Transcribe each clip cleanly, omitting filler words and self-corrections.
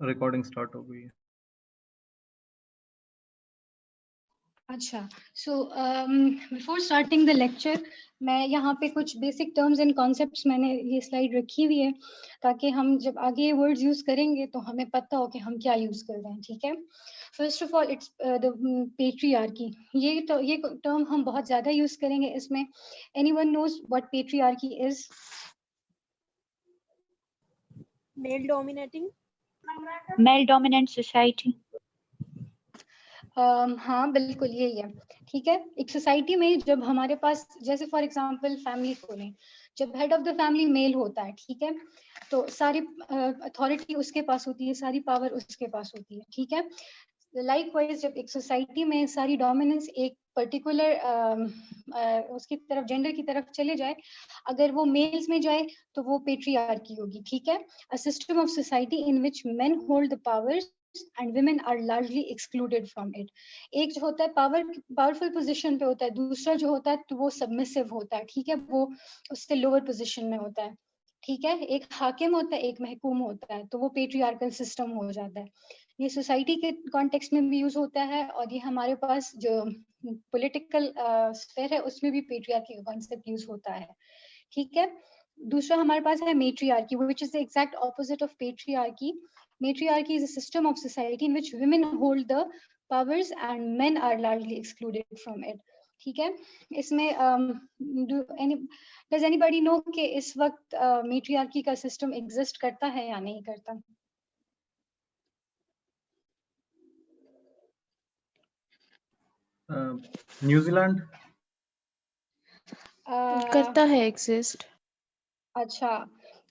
Recording start हो गई है। अच्छा, so before starting the lecture मैं यहाँ पे कुछ बेसिक टर्म्स एंड कॉन्सेप्ट्स मैंने ये स्लाइड रखी हुई है ताकि हम जब आगे ये वर्ड्स यूज करेंगे तो हमें पता हो कि हम क्या यूज कर रहे हैं, ठीक है। First of all it's the patriarchy. ये टर्म हम बहुत ज्यादा यूज करेंगे इसमें। Anyone knows what patriarchy is? Male dominating. Male dominant society. हाँ बिल्कुल यही है, ठीक है। एक सोसाइटी में जब हमारे पास, जैसे फॉर एग्जांपल फैमिली को लें, जब head of the family male होता है, ठीक है, तो सारी अथॉरिटी उसके पास होती है, सारी पावर उसके पास होती है, ठीक है। लाइकवाइज जब एक सोसाइटी में सारी डोमिनेंस एक पर्टिकुलर उसकी तरफ, जेंडर की तरफ चले जाए, अगर वो मेल्स में जाए तो वो पेट्रियार्की होगी, ठीक है। A system of society in which main hold the powers and women are largely excluded from it. एक जो होता है पावरफुल पोजीशन पे होता है, दूसरा जो होता है तो वो सबमिसिव होता है, ठीक है, वो उससे लोअर पोजीशन में होता है, ठीक है। एक हाकिम होता है, एक महकूम होता है, तो वो पेट्रियार्कल सिस्टम हो जाता है। ये सोसाइटी के कॉन्टेक्स्ट में भी यूज होता है और ये हमारे पास जो पॉलिटिकल स्फीयर है उसमें भी पेट्रियार्की का कॉन्सेप्ट यूज होता है, ठीक है। दूसरा हमारे पास है मेट्रियार्की, which is the exact opposite of patriarchy. Matriarchy is a system of society in which women hold the powers and men are largely excluded from it. ठीक है। इसमें does anybody know कि इस वक्त मेट्रियार्की का सिस्टम एग्जिस्ट करता है या नहीं करता? न्यूजीलैंड करता है एग्जिस्ट। अच्छा,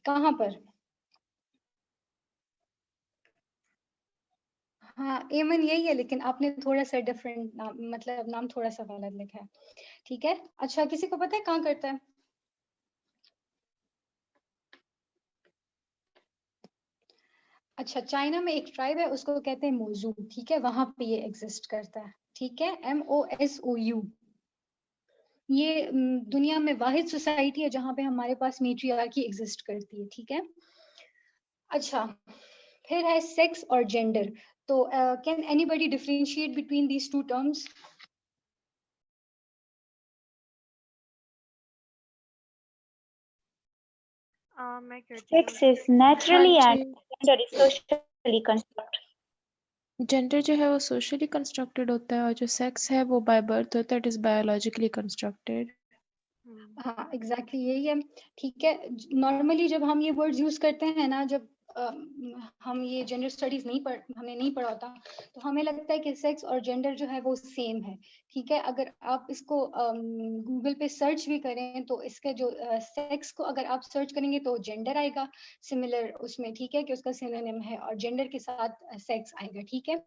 कहाँ पर? हाँ, एमन यही है, लेकिन आपने थोड़ा सा डिफरेंट नाम, मतलब नाम थोड़ा सा गलत लिखा है, ठीक है। अच्छा, किसी को पता है कहाँ करता है? अच्छा, चाइना में एक ट्राइब है, उसको कहते हैं मोजू, ठीक है, वहां पे ये एग्जिस्ट करता है, ठीक है, MOSOU। ये दुनिया में वाहिद सोसाइटी है जहां पे हमारे पास मेट्रियार्की एग्जिस्ट करती है, ठीक है। अच्छा, फिर है सेक्स और जेंडर। तो can anybody differentiate between these two terms? मैं करती हूँ। Sex is naturally and gender is socially constructed. Gender जो है वो सोशली कंस्ट्रक्टेड होता है और जो सेक्स है वो बाय बर्थ होता है, इट इज बायोलॉजिकली कंस्ट्रक्टेड। हाँ एग्जैक्टली यही है, ठीक है। नॉर्मली जब हम ये वर्ड्स यूज करते हैं ना, जब हम ये जेंडर स्टडीज हमने नहीं पढ़ा होता, तो हमें लगता है कि सेक्स और जेंडर जो है वो सेम है, ठीक है। अगर आप इसको गूगल पे सर्च भी करें तो इसके जो सेक्स को अगर आप सर्च करेंगे तो जेंडर आएगा सिमिलर उसमें, ठीक है, कि उसका सिनोनिम है, और जेंडर के साथ सेक्स आएगा, ठीक है।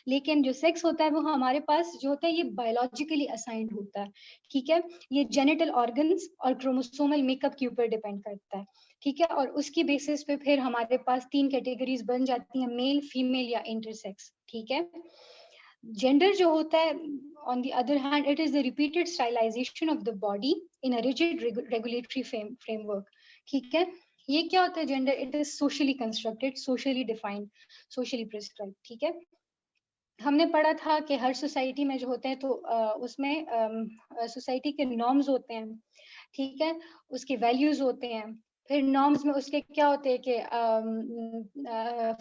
लेकिन जो सेक्स होता है वो हमारे पास जो होता है ये बायोलॉजिकली असाइंड होता है, ठीक है। ये जेनिटल ऑर्गन्स और क्रोमोसोमल मेकअप के ऊपर डिपेंड करता है, ठीक है। और उसकी बेसिस पे फिर हमारे पास 3 कैटेगरीज बन जाती हैं, मेल, फीमेल या इंटरसेक्स, ठीक है। जेंडर जो होता है on the other hand, it is the repeated stylization of the body in a rigid regulatory framework, ठीक है। ये क्या होता है gender? It is socially constructed, socially defined, socially prescribe, ठीक है। हमने पढ़ा था कि हर सोसाइटी में जो होते हैं तो उसमें सोसाइटी के नॉर्म्स होते हैं, ठीक है, उसके वैल्यूज होते हैं। फिर नॉर्म्स में उसके क्या होते हैं कि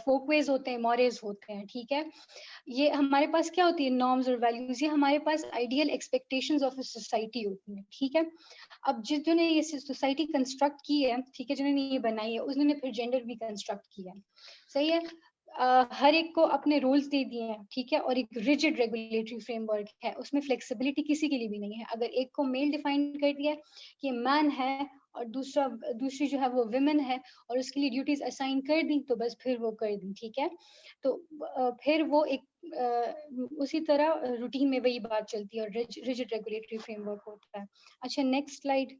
फोकवेज होते हैं, मॉरेज होते हैं, ठीक है। ये हमारे पास क्या होती है नॉर्म्स और वैल्यूज? ये हमारे पास ideal expectations of a society होती है, ठीक है। अब जिन्होंने ये सोसाइटी कंस्ट्रक्ट की है, ठीक है, जिन्होंने ये बनाई है, उन्होंने फिर जेंडर भी कंस्ट्रक्ट किया है, सही है। हर एक को अपने रूल्स दे दिए हैं, ठीक है, और एक रिजिड रेगुलेटरी फ्रेमवर्क है, उसमें फ्लेक्सिबिलिटी किसी के लिए भी नहीं है। अगर एक को मेल डिफाइन कर दिया कि मैन है और दूसरी जो है वो विमेन है और उसके लिए ड्यूटीज असाइन कर दी, तो बस फिर वो कर दी, ठीक है। तो फिर वो एक उसी तरह रूटीन में वही बात चलती है और रिजिड रेगुलेटरी फ्रेमवर्क होता है। अच्छा, नेक्स्ट स्लाइड।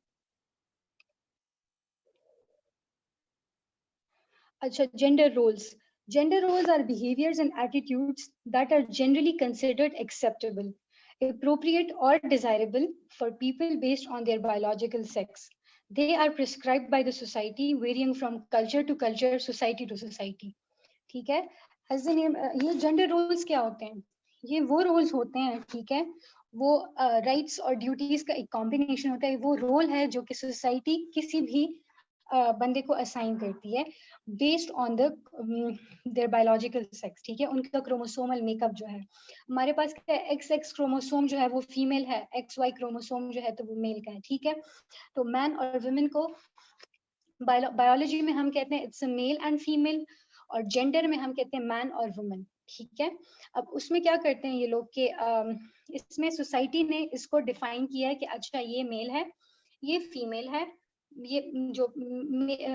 अच्छा, gender roles. Gender roles are behaviors and attitudes that are generally considered acceptable, appropriate, or desirable for people based on their biological sex. They are prescribed by the society, varying from culture to culture, society to society. ठीक है। As the name, ये gender roles क्या होते हैं? ये वो roles होते हैं, ठीक है, वो राइट्स और ड्यूटीज का एक कॉम्बिनेशन होता है। वो रोल है जो कि सोसाइटी किसी भी बंदे को असाइन करती है based on the their biological sex, ठीक है, उनका क्रोमोसोमल मेकअप जो है। हमारे पास क्या है, XX क्रोमोसोम जो है वो फीमेल है, XY क्रोमोसोम जो है तो वो मेल का है, ठीक है। तो मैन और वुमेन को बायोलॉजी में हम कहते हैं it's a male and female, और जेंडर में हम कहते हैं मैन और वुमन, ठीक है। अब उसमें क्या करते हैं ये लोग के इसमें सोसाइटी ने इसको डिफाइन किया है कि अच्छा ये मेल है, ये फीमेल है, ये जो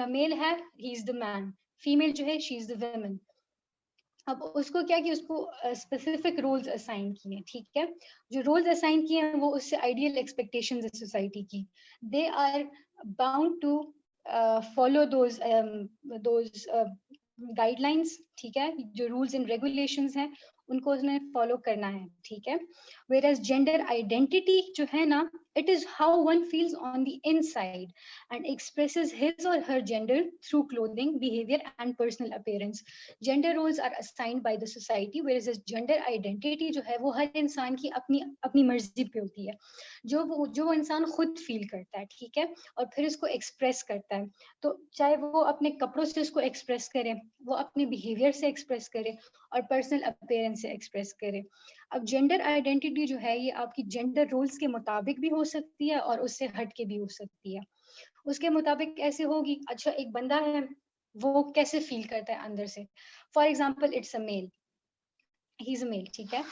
मेल है he is the man, female जो है शी इज द वुमन। अब उसको क्या कि उसको स्पेसिफिक रोल्स असाइन किए, ठीक है। जो रोल्स असाइन किए हैं वो उससे आइडियल एक्सपेक्टेशंस है सोसाइटी की। They are bound to follow those guidelines, ठीक है, जो रूल्स एंड रेगुलेशंस हैं उनको उसने फॉलो करना है, ठीक है। वेयर एज जेंडर आइडेंटिटी जो है ना, it is how one feels on the inside and expresses his or her gender through clothing, behavior and personal appearance. Gender roles are assigned by the society, whereas gender identity जो है वो हर इंसान की अपनी अपनी मर्जी पे होती है, जो वो इंसान खुद फील करता है, ठीक है, और फिर इसको एक्सप्रेस करता है। तो चाहे वो अपने कपड़ों से उसको एक्सप्रेस करे, वो अपने बिहेवियर से एक्सप्रेस करे, और पर्सनल अपीयरेंस से एक्सप्रेस करे। अब जेंडर आइडेंटिटी जो है ये आपकी जेंडर रोल्स के मुताबिक भी हो सकती है और उससे हट के भी हो सकती है। उसके मुताबिक ऐसे होगी, अच्छा एक बंदा है वो कैसे फील करता है अंदर से, for example it's a male, he is a male, ठीक है।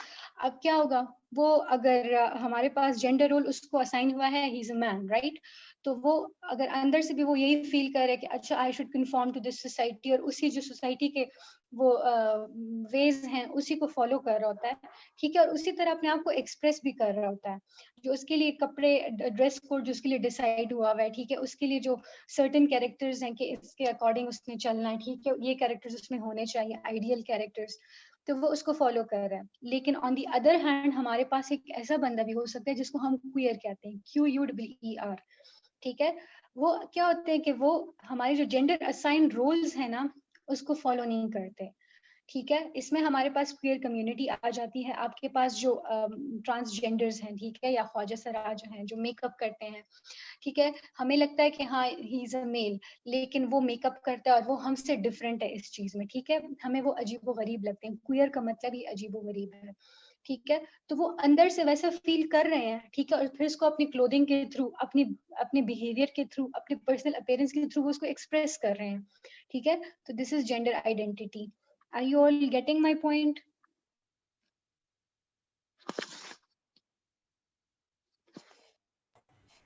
अब क्या होगा, वो अगर हमारे पास जेंडर रोल उसको असाइन हुआ है he is a man, right, तो वो अगर अंदर से भी वो यही फील करे कि अच्छा I should conform to this society, और उसी जो सोसाइटी के वो वेज हैं उसी को फॉलो कर रहा होता है, ठीक है, और उसी तरह अपने आप को एक्सप्रेस भी कर रहा होता है। जो उसके लिए कपड़े, ड्रेस कोड जो उसके लिए डिसाइड हुआ हुआ है, ठीक है, उसके लिए जो सर्टेन कैरेक्टर्स हैं कि इसके अकॉर्डिंग उसने चलना है, ठीक है, ये कैरेक्टर्स उसमें होने चाहिए, आइडियल कैरेक्टर्स, तो वो उसको फॉलो कर रहा है। लेकिन ऑन दी अदर हैंड हमारे पास एक ऐसा बंदा भी हो सकता है जिसको हम क्वियर कहते हैं, QUEER, ठीक है। वो क्या होते हैं कि वो हमारे जो जेंडर असाइन रोल्स है ना उसको फॉलो नहीं करते, ठीक है। इसमें हमारे पास क्वियर कम्युनिटी आ जाती है, आपके पास जो ट्रांसजेंडर्स हैं, ठीक है, या ख्वाजा सरा जो हैं जो मेकअप करते हैं, ठीक है, हमें लगता है कि हाँ ही इज अ मेल, लेकिन वो मेकअप करता है और वो हमसे डिफरेंट है इस चीज में, ठीक है, हमें वो अजीबो गरीब लगते हैं। क्वियर का मतलब ही अजीबो गरीब है, ठीक है। तो वो अंदर से वैसा फील कर रहे हैं, ठीक है, और फिर इसको अपनी क्लोथिंग के थ्रू, अपनी अपने बिहेवियर के थ्रू, अपने पर्सनल अपीयरेंस के थ्रू वो उसको एक्सप्रेस कर रहे हैं, ठीक है। तो this is gender identity. Are you all getting my point?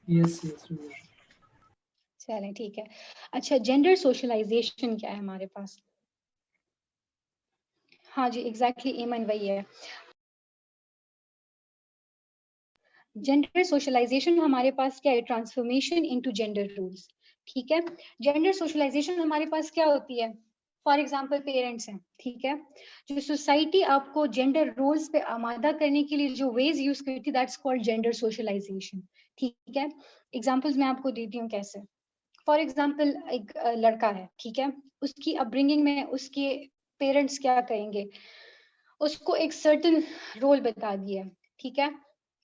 Yes, yes, Ruby. चलें ठीक है। अच्छा, जेंडर सोशलाइजेशन क्या है हमारे पास? हाँ जी, एग्जैक्टली एमन वही है। जेंडर सोशलाइजेशन हमारे पास क्या है? ट्रांसफॉर्मेशन इनटू जेंडर रूल्स, ठीक है। जेंडर सोशलाइजेशन हमारे पास क्या होती है? फॉर एग्जाम्पल पेरेंट्स हैं, ठीक है, जो सोसाइटी आपको जेंडर रोल्स पे आमादा करने के लिए जो वेज यूज करती है दैट्स कॉल्ड जेंडर सोशलाइजेशन, ठीक है। एग्जाम्पल्स मैं आपको देती हूँ कैसे। फॉर एग्जाम्पल एक लड़का है, ठीक है, उसकी अपब्रिंगिंग में उसके पेरेंट्स क्या कहेंगे, उसको एक सर्टेन रोल बता दिया, ठीक है।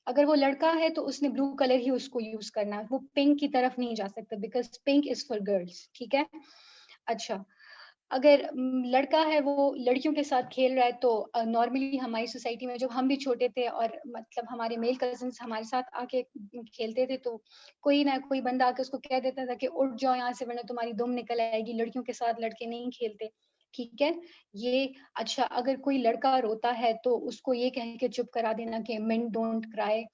अगर वो लड़का है तो उसने ब्लू कलर ही उसको यूज करना है, वो पिंक की तरफ नहीं जा सकता because pink is for girls, ठीक है। अच्छा, अगर लड़का है वो लड़कियों के साथ खेल रहा है तो नॉर्मली हमारी सोसाइटी में जब हम भी छोटे थे और मतलब हमारे मेल कजिन्स हमारे साथ आके खेलते थे तो कोई ना कोई बंदा आके उसको कह देता था कि उठ जाओ यहाँ से वरना तुम्हारी दुम निकल आएगी, लड़कियों के साथ लड़के नहीं खेलते, ठीक है। ये अच्छा, अगर कोई लड़का रोता है तो उसको ये कह के चुप करा देना कि मेन डोंट क्राई,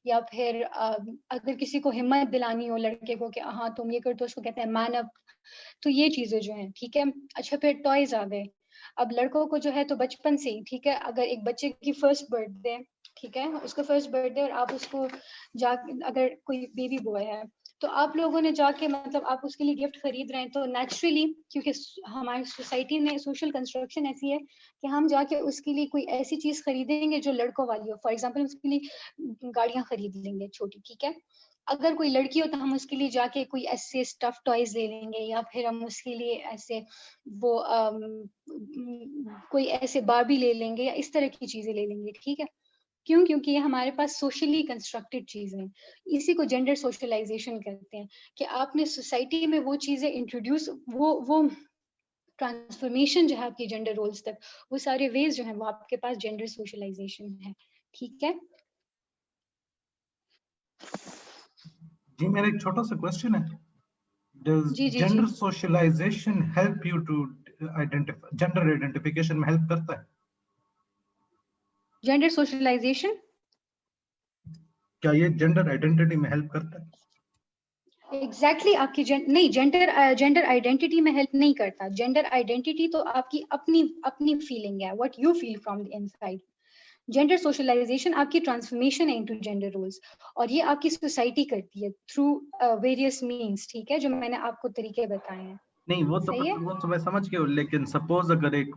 या फिर अगर किसी को हिम्मत दिलानी हो लड़के को कि हाँ तुम ये कर, तो उसको कहते हैं मैन अप। तो ये चीजें जो हैं, ठीक है। अच्छा, फिर टॉयज आ गए। अब लड़कों को जो है तो बचपन से ही, ठीक है, अगर एक बच्चे की फर्स्ट बर्थडे, ठीक है, उसका फर्स्ट बर्थडे और आप उसको जा, अगर कोई बेबी बॉय है तो आप लोगों ने जाके मतलब आप उसके लिए गिफ्ट खरीद रहे हैं, तो नेचुरली क्योंकि हमारी सोसाइटी में सोशल कंस्ट्रक्शन ऐसी है कि हम जाके उसके लिए कोई ऐसी चीज खरीदेंगे जो लड़कों वाली हो। फॉर एग्जाम्पल उसके लिए गाड़ियां खरीद लेंगे छोटी, ठीक है, अगर कोई लड़की हो तो हम उसके लिए जाके कोई ऐसे स्टफ टॉयज ले लेंगे, या फिर हम उसके लिए ऐसे वो कोई ऐसे बार्बी ले लेंगे, या इस तरह की चीजें ले लेंगे, ठीक है। क्यों? क्योंकि ये हमारे पास सोशली कंस्ट्रक्टेड चीजें हैं। इसी को जेंडर सोशलाइजेशन कहते हैं, कि आपने सोसाइटी में वो चीजें इंट्रोड्यूस, वो ट्रांसफॉर्मेशन जो है आपकी जेंडर रोल्स तक, वो सारे वेज जो है वो आपके पास जेंडर सोशलाइजेशन है, ठीक है। जी मेरा एक छोटा सा क्वेश्चन है, does ji ji ji gender socialization help you to identify, gender identification में help करता है? जेंडर सोशलाइजेशन क्या ये जेंडर आइडेंटिटी में हेल्प करता है? एग्जैक्टली आपकी नहीं, जेंडर आइडेंटिटी में हेल्प नहीं करता। जेंडर आइडेंटिटी तो आपकी अपनी अपनी फीलिंग है, what you feel from the inside. Gender socialization आपकी ट्रांसफॉर्मेशन है इनटू जेंडर रोल्स, और ये आपकी सोसाइटी करती है थ्रू वेरियस मीन्स, ठीक है, जो मैंने आपको तरीके बताए हैं। नहीं वो तो सही है। वो तो मैं समझ गया, लेकिन सपोज अगर एक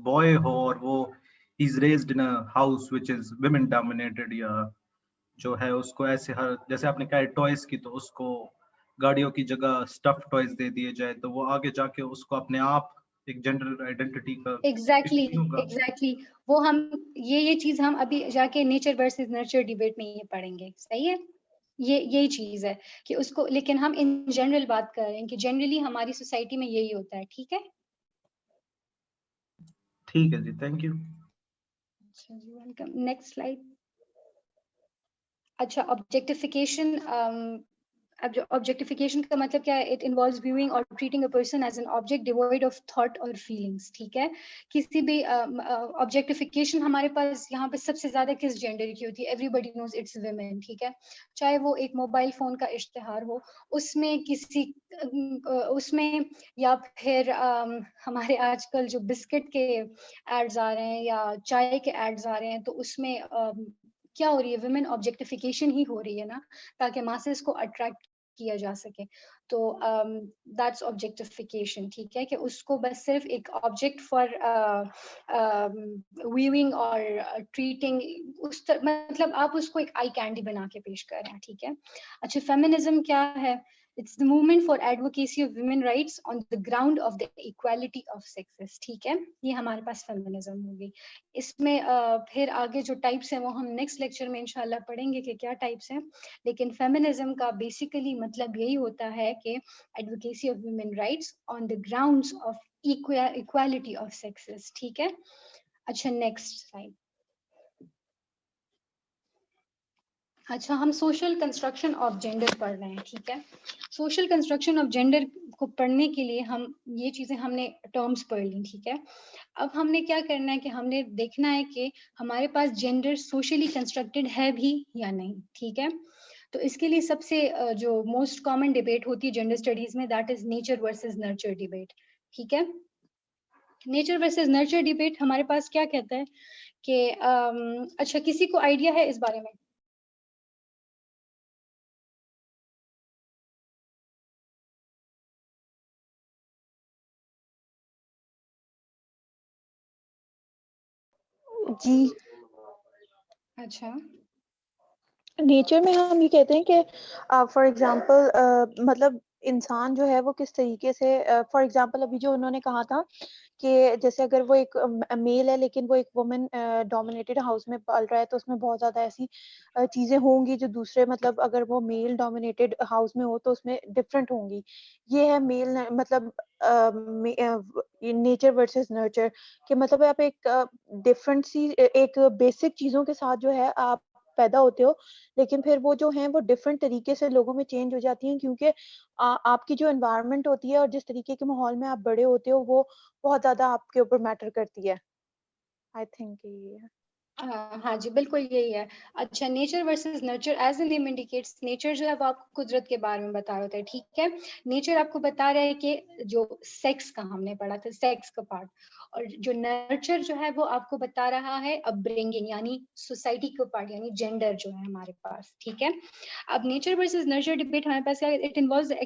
बॉय हो और वो is raised in a house which is women dominated, या जो है उसको ऐसे हर, जैसे आपने कहा टॉयज की, तो उसको गाड़ियों की जगह स्टफ टॉयज दे दिए जाए, तो वो आगे जाके उसको अपने आप एक जेंडर आइडेंटिटी का एग्जैक्टली नहीं होगा? एग्जैक्टली वो हम ये चीज हम अभी जाके नेचर वर्सेस नर्चर डिबेट में ये पढ़ेंगे, सही है। यही चीज है कि उसको, लेकिन हम इन जनरल बात कर रहे हैं कि जनरली हमारी सोसाइटी में यही होता है, ठीक है। ठीक है जी, थैंक यू। अच्छा जी, वेलकम। Next slide. अच्छा, ऑब्जेक्टिफिकेशन। अब जो ऑब्जेक्टिफिकेशन का मतलब क्या है, इट इन्वॉल्व्स व्यूइंग और treating a person as an object devoid of thought और फीलिंग्स, ठीक है। किसी भी ऑब्जेक्टिफिकेशन हमारे पास यहाँ पे सबसे ज्यादा किस जेंडर की होती है, एवरीबॉडी नोज इट्स वुमेन, ठीक है। चाहे वो एक मोबाइल फोन का इश्तेहार हो, उसमें किसी उसमें, या फिर हमारे आजकल जो बिस्किट के एड्स आ रहे हैं या चाय के एड्स आ रहे हैं, तो उसमें क्या हो रही है, वुमेन ऑब्जेक्टिफिकेशन ही हो रही है ना, ताकि मासेस को अट्रैक्ट किया जा सके। तो दैट्स ऑब्जेक्टिफिकेशन, ठीक है, कि उसको बस सिर्फ एक ऑब्जेक्ट फॉर व्यूइंग और ट्रीटिंग, मतलब आप उसको एक आई कैंडी बना के पेश कर रहे हैं, ठीक है। अच्छा, फेमिनिज्म क्या है? It's the movement for advocacy of women rights on the ground of the equality of sexes, ठीक है। ये हमारे पास फेमिनिज्म होगी। इसमें फिर आगे जो टाइप्स हैं वो हम नेक्स्ट लेक्चर में इंशाल्लाह पढ़ेंगे कि क्या टाइप्स हैं, लेकिन फेमिनिज्म का बेसिकली मतलब यही होता है कि advocacy of women rights on the grounds of equality of sexes, ठीक है। अच्छा, नेक्स्ट स्लाइड। अच्छा, हम सोशल कंस्ट्रक्शन ऑफ जेंडर पढ़ रहे हैं, ठीक है। सोशल कंस्ट्रक्शन ऑफ जेंडर को पढ़ने के लिए हम ये चीजें हमने टर्म्स पढ़ ली, ठीक है। अब हमने क्या करना है कि हमने देखना है कि हमारे पास जेंडर सोशली कंस्ट्रक्टेड है भी या नहीं, ठीक है। तो इसके लिए सबसे जो मोस्ट कॉमन डिबेट होती है जेंडर स्टडीज में, that is nature versus nurture debate, ठीक है। नेचर वर्सेस नर्चर डिबेट हमारे पास क्या कहता है कि अच्छा, किसी को आइडिया है इस बारे में? जी, अच्छा, नेचर में हम ये कहते हैं कि फॉर एग्जांपल मतलब इंसान जो है वो किस तरीके से, फॉर एग्जांपल अभी जो उन्होंने कहा था कि जैसे अगर वो एक मेल है लेकिन वो एक वुमेन डोमिनेटेड हाउस में पल रहा है, तो उसमें बहुत ज़्यादा ऐसी चीज़ें होंगी जो दूसरे, मतलब अगर वो मेल डोमिनेटेड हाउस में हो तो उसमें डिफरेंट होंगी। ये है मेल मतलब नेचर वर्सेस नर्चर, कि मतलब आप एक डिफरेंट सी एक बेसिक चीज़ों के साथ जो है आप पैदा होते हो, लेकिन फिर वो जो हैं वो डिफरेंट तरीके से लोगों में चेंज हो जाती हैं, क्योंकि आपकी जो एनवायरनमेंट होती है और जिस तरीके के माहौल में आप बड़े होते हो वो बहुत ज़्यादा आपके ऊपर मैटर करती है। आई थिंक ये है। हाँ जी, बिल्कुल यही है। अच्छा, nature versus nurture, as the name indicates, nature जो है वो आपको कुदरत के बारे में बता रहा होता है, ठीक है। नेचर आपको बता रहा है कि जो सेक्स का हमने पढ़ा था, सेक्स का पार्ट, और जो नर्चर जो है वो आपको बता रहा है अपब्रिंगिंग, यानी सोसाइटी का पार्ट, यानी जेंडर जो है हमारे पास, ठीक है। अब नेचर वर्सेस नर्चर डिबेट हमारे पास क्या है? It involves the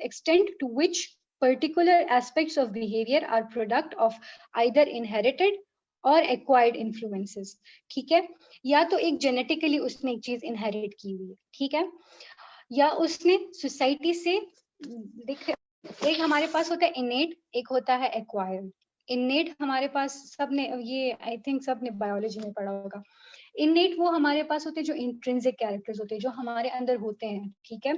extent to which particular aspects of behavior are product of either inherited और एक्वायर्ड इन्फ्लुएंसेस, ठीक है। या तो एक जेनेटिकली उसने एक चीज इनहेरिट की हुई है, ठीक है, या उसने सोसाइटी से एक हमारे पास होता है इनेट, एक होता है एक्वायर्ड। इनेट हमारे पास सबने, ये आई थिंक सबने बायोलॉजी में पढ़ा होगा। इनेट वो हमारे पास होते हैं जो इंट्रिंसिक कैरेक्टर्स होते हैं, जो हमारे अंदर होते हैं, ठीक है।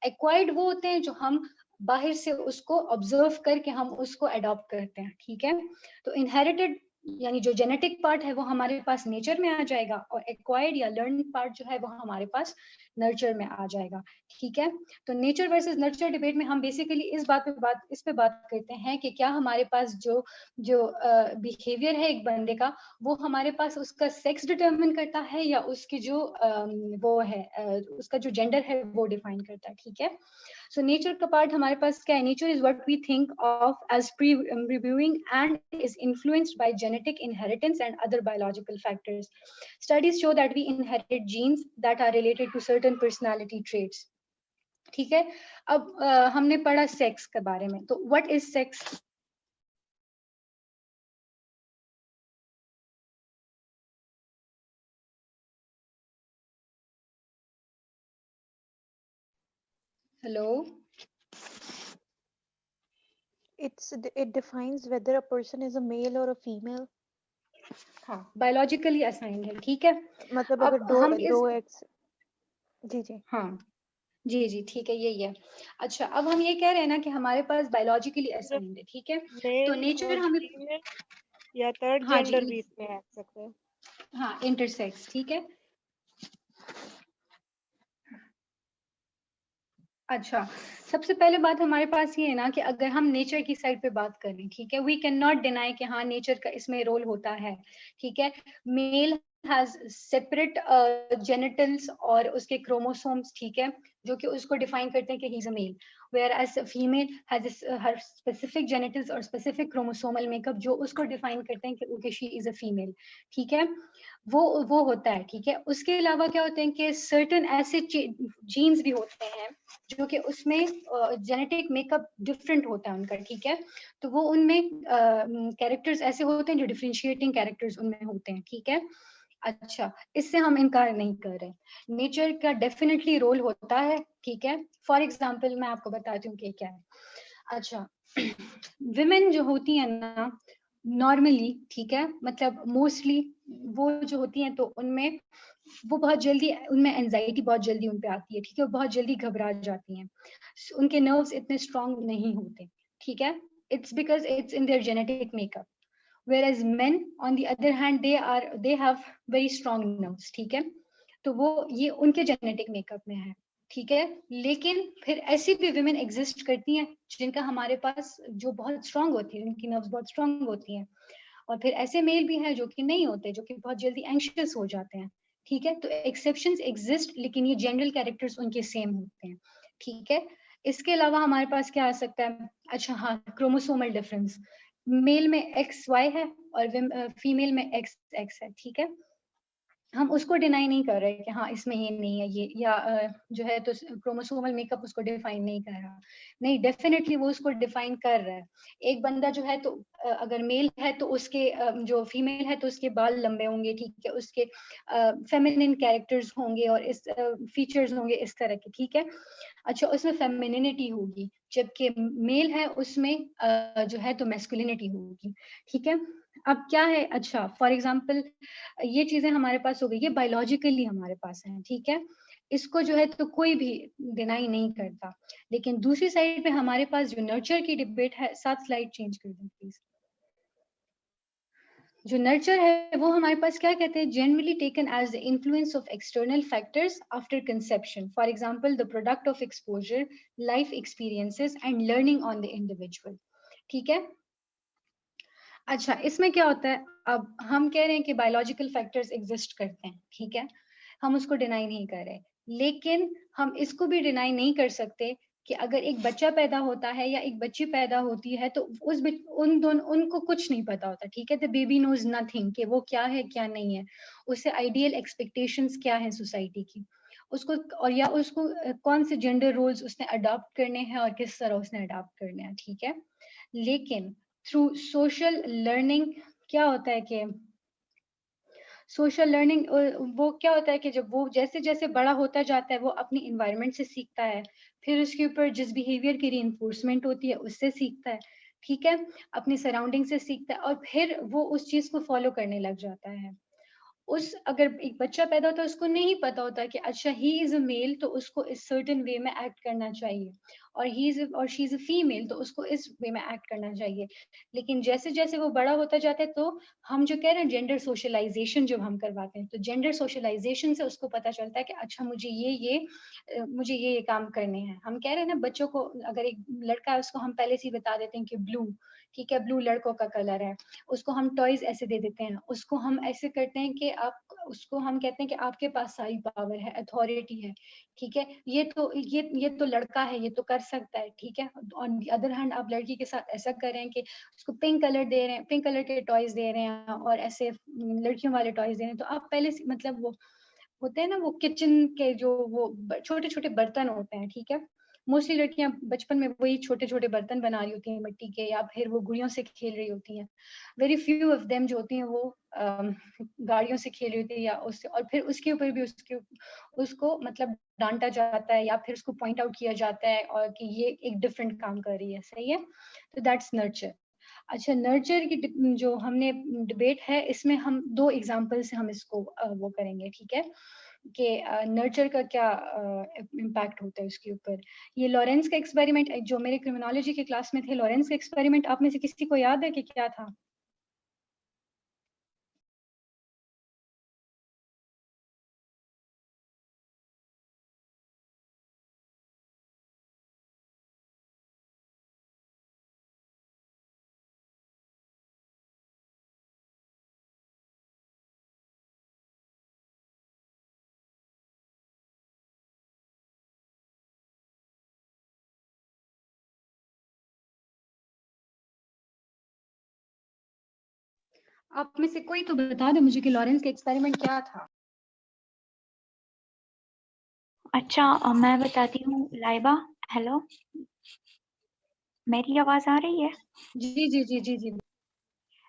एक्वायर्ड वो होते हैं जो हम बाहर से उसको ऑब्जर्व करके हम उसको अडॉप्ट करते हैं, ठीक है। तो इनहेरिटेड यानी जो जेनेटिक पार्ट है वो हमारे पास नेचर में आ जाएगा, और एक्वायर्ड या लर्न पार्ट जो है वो हमारे पास नर्चर में आ जाएगा, ठीक है। तो नेचर वर्सेस नर्चर डिबेट में हम बेसिकली इस पे बात करते हैं कि क्या हमारे पास जो जो बिहेवियर है एक बंदे का, वो हमारे पास उसका सेक्स डिटरमिन करता है, या उसकी जो वो है उसका जो जेंडर है वो डिफाइन करता है, ठीक है। सो नेचर का पार्ट हमारे पास क्या है? Nature is what we think of as prewiring and is influenced by genetic inheritance and other biological factors. Studies show that we inherit genes that are related to certain personality traits, ठीक है। अब हमने पढ़ा sex के बारे में, तो what is sex? Hello, it defines whether a person is a male or a female. हाँ, बायोलॉजिकली असाइंड है, ठीक है। मतलब अब अगर हम दो इस एक्स, जी हाँ जी जी ठीक है, यही है। अच्छा, अब हम ये कह रहे हैं ना कि हमारे पास बायोलॉजिकली असाइंड है, ठीक है। तो मेल नेचर और हमें, फीमेल या थर्ड हाँ जेंडर जी, भी इसमें आ सकता है। हाँ इंटरसेक्स, ठीक है। अच्छा, सबसे पहले बात हमारे पास ये है ना कि अगर हम नेचर की साइड पे बात करें, ठीक है, वी कैन नॉट डिनाई कि हाँ नेचर का इसमें रोल होता है, ठीक है। मेल हैज सेपरेट जेनिटल्स और उसके क्रोमोसोम्स, ठीक है, जो कि उसको डिफाइन करते हैं कि he is a male, whereas a female has her specific genitals और specific chromosomal makeup जो उसको डिफाइन करते हैं कि okay she is a female, ठीक है। वो होता है, ठीक है। उसके अलावा क्या होते हैं कि सर्टेन ऐसे जीन्स भी होते हैं जो कि उसमें जेनेटिक मेकअप डिफरेंट होता है उनका, ठीक है। तो वो उनमें कैरेक्टर्स ऐसे होते हैं जो डिफरेंशिएटिंग कैरेक्टर्स उनमें होते हैं, ठीक है। अच्छा, इससे हम इनकार नहीं कर रहे, नेचर का डेफिनेटली रोल होता है, ठीक है। फॉर एग्जाम्पल मैं आपको बताती हूँ कि क्या है। अच्छा, विमेन जो होती है ना नॉर्मली, ठीक है, मतलब मोस्टली वो जो होती हैं तो उनमें वो बहुत जल्दी, उनमें एंजाइटी बहुत जल्दी उन पे आती है, ठीक है, वो बहुत जल्दी घबरा जाती हैं, उनके नर्व्स इतने स्ट्रांग नहीं होते, ठीक है। It's because it's in their genetic makeup, whereas men on the other hand they have very strong nerves, ठीक है। तो वो ये उनके जेनेटिक मेकअप में है, ठीक है। लेकिन फिर ऐसी भी विमेन एग्जिस्ट करती हैं जिनका हमारे पास जो बहुत स्ट्रांग होती है, उनकी नर्व्स बहुत स्ट्रांग होती हैं, और फिर ऐसे मेल भी हैं जो कि नहीं होते, जो कि बहुत जल्दी एंशियस हो जाते हैं, ठीक है। तो एक्सेप्शंस एग्जिस्ट, लेकिन ये जनरल कैरेक्टर्स उनके सेम होते हैं, ठीक है। इसके अलावा हमारे पास क्या आ सकता है? अच्छा हाँ, क्रोमोसोमल डिफरेंस, मेल में XY है और फीमेल में XX है, ठीक है। हम उसको डिनाई नहीं कर रहे कि हाँ इसमें ये नहीं है ये, या जो है तो क्रोमोसोमल मेकअप उसको डिफाइन नहीं कर रहा, नहीं, डेफिनेटली वो उसको डिफाइन कर रहा है। एक बंदा जो है तो अगर मेल है तो उसके जो फीमेल है तो उसके बाल लंबे होंगे, ठीक है, उसके फेमिनिन कैरेक्टर्स होंगे और इस फीचर्स होंगे इस तरह के, ठीक है। अच्छा, उसमें फेमिनिनिटी होगी, जबकि मेल है उसमें जो है तो मैस्कुलिनिटी होगी, ठीक है। अब क्या है? अच्छा, फॉर एग्जांपल ये चीजें हमारे पास हो गई, ये बायोलॉजिकली हमारे पास है, ठीक है। इसको जो है तो कोई भी डिनाई नहीं करता। लेकिन दूसरी साइड पे हमारे पास जो नर्चर की डिबेट है, 7 स्लाइड चेंज कर दें प्लीज। जो नर्चर है वो हमारे पास क्या कहते हैं? Generally taken as the influence of external factors after conception, for example the product of exposure, life experiences and learning on the individual, ठीक है। अच्छा, इसमें क्या होता है? अब हम कह रहे हैं कि बायोलॉजिकल फैक्टर्स एग्जिस्ट करते हैं, ठीक है, हम उसको डिनाई नहीं कर रहे, लेकिन हम इसको भी डिनाई नहीं कर सकते कि अगर एक बच्चा पैदा होता है या एक बच्ची पैदा होती है तो उन दोनों उनको कुछ नहीं पता होता, ठीक है। द बेबी नोज नथिंग कि वो क्या है क्या नहीं है, उससे आइडियल एक्सपेक्टेशंस क्या है सोसाइटी की, उसको और या उसको कौन से जेंडर रोल्स उसने अडॉप्ट करने हैं और किस तरह उसने अडॉप्ट करने हैं, ठीक है। लेकिन थ्रू सोशल लर्निंग क्या होता है कि सोशल लर्निंग वो क्या होता है कि जब वो जैसे जैसे बड़ा होता जाता है वो अपनी इन्वायरमेंट से सीखता है, फिर उसके ऊपर जिस बिहेवियर की रीइंफोर्समेंट होती है उससे सीखता है, ठीक है, अपनी सराउंडिंग से सीखता है और फिर वो उस चीज को फॉलो करने लग जाता है। उस अगर एक बच्चा पैदा होता है उसको नहीं पता होता कि अच्छा ही इज अ मेल तो उसको इस सर्टेन वे में एक्ट करना चाहिए, और ही इज और शी इज अ फीमेल तो उसको इस वे में एक्ट करना चाहिए। लेकिन जैसे जैसे वो बड़ा होता जाता है तो हम जो कह रहे हैं जेंडर सोशलाइजेशन जब हम करवाते हैं तो जेंडर सोशलाइजेशन से उसको पता चलता है कि अच्छा मुझे मुझे ये काम करने हैं। हम कह रहे हैं ना बच्चों को, अगर एक लड़का है उसको हम पहले से ही बता देते हैं कि ब्लू, ठीक है, ब्लू लड़कों का कलर है, उसको हम टॉयज ऐसे दे देते हैं, उसको हम ऐसे करते हैं कि आप उसको हम कहते हैं कि आपके पास सारी पावर है, अथॉरिटी है, ठीक है, ये तो लड़का है, ये तो कर सकता है, ठीक है। ऑन द अदर हैंड आप लड़की के साथ ऐसा कर रहे हैं कि उसको पिंक कलर दे रहे हैं, पिंक कलर के टॉयज दे रहे हैं और ऐसे लड़कियों वाले टॉयज दे रहे हैं, तो आप पहले से मतलब वो होते हैं ना वो किचन के जो वो छोटे छोटे बर्तन होते हैं, ठीक है, मोस्टली लड़कियां बचपन में वही छोटे छोटे बर्तन बना रही होती हैं मिट्टी के, या फिर वो गुड़ियों से खेल रही होती हैं। वेरी फ्यू ऑफ देम जो होती हैं वो गाड़ियों से खेल रही होती है या उससे, और फिर उसके ऊपर भी उसको मतलब डांटा जाता है या फिर उसको पॉइंट आउट किया जाता है और कि ये एक डिफरेंट काम कर रही है, सही है, तो दैट्स नर्चर। अच्छा, नर्चर की जो हमने डिबेट है इसमें हम दो एग्जांपल से हम इसको वो करेंगे, ठीक है, कि नर्चर का क्या इम्पैक्ट होता है उसके ऊपर। ये लॉरेंस का एक्सपेरिमेंट जो मेरे क्रिमिनोलॉजी के क्लास में थे, लॉरेंस का एक्सपेरिमेंट आप में से किसी को याद है कि क्या था? आप में से कोई तो बता दे मुझे कि लॉरेंस का एक्सपेरिमेंट क्या था। अच्छा, मैं बताती हूँ लाइबा। हेलो, मेरी आवाज आ रही है? जी जी जी जी जी।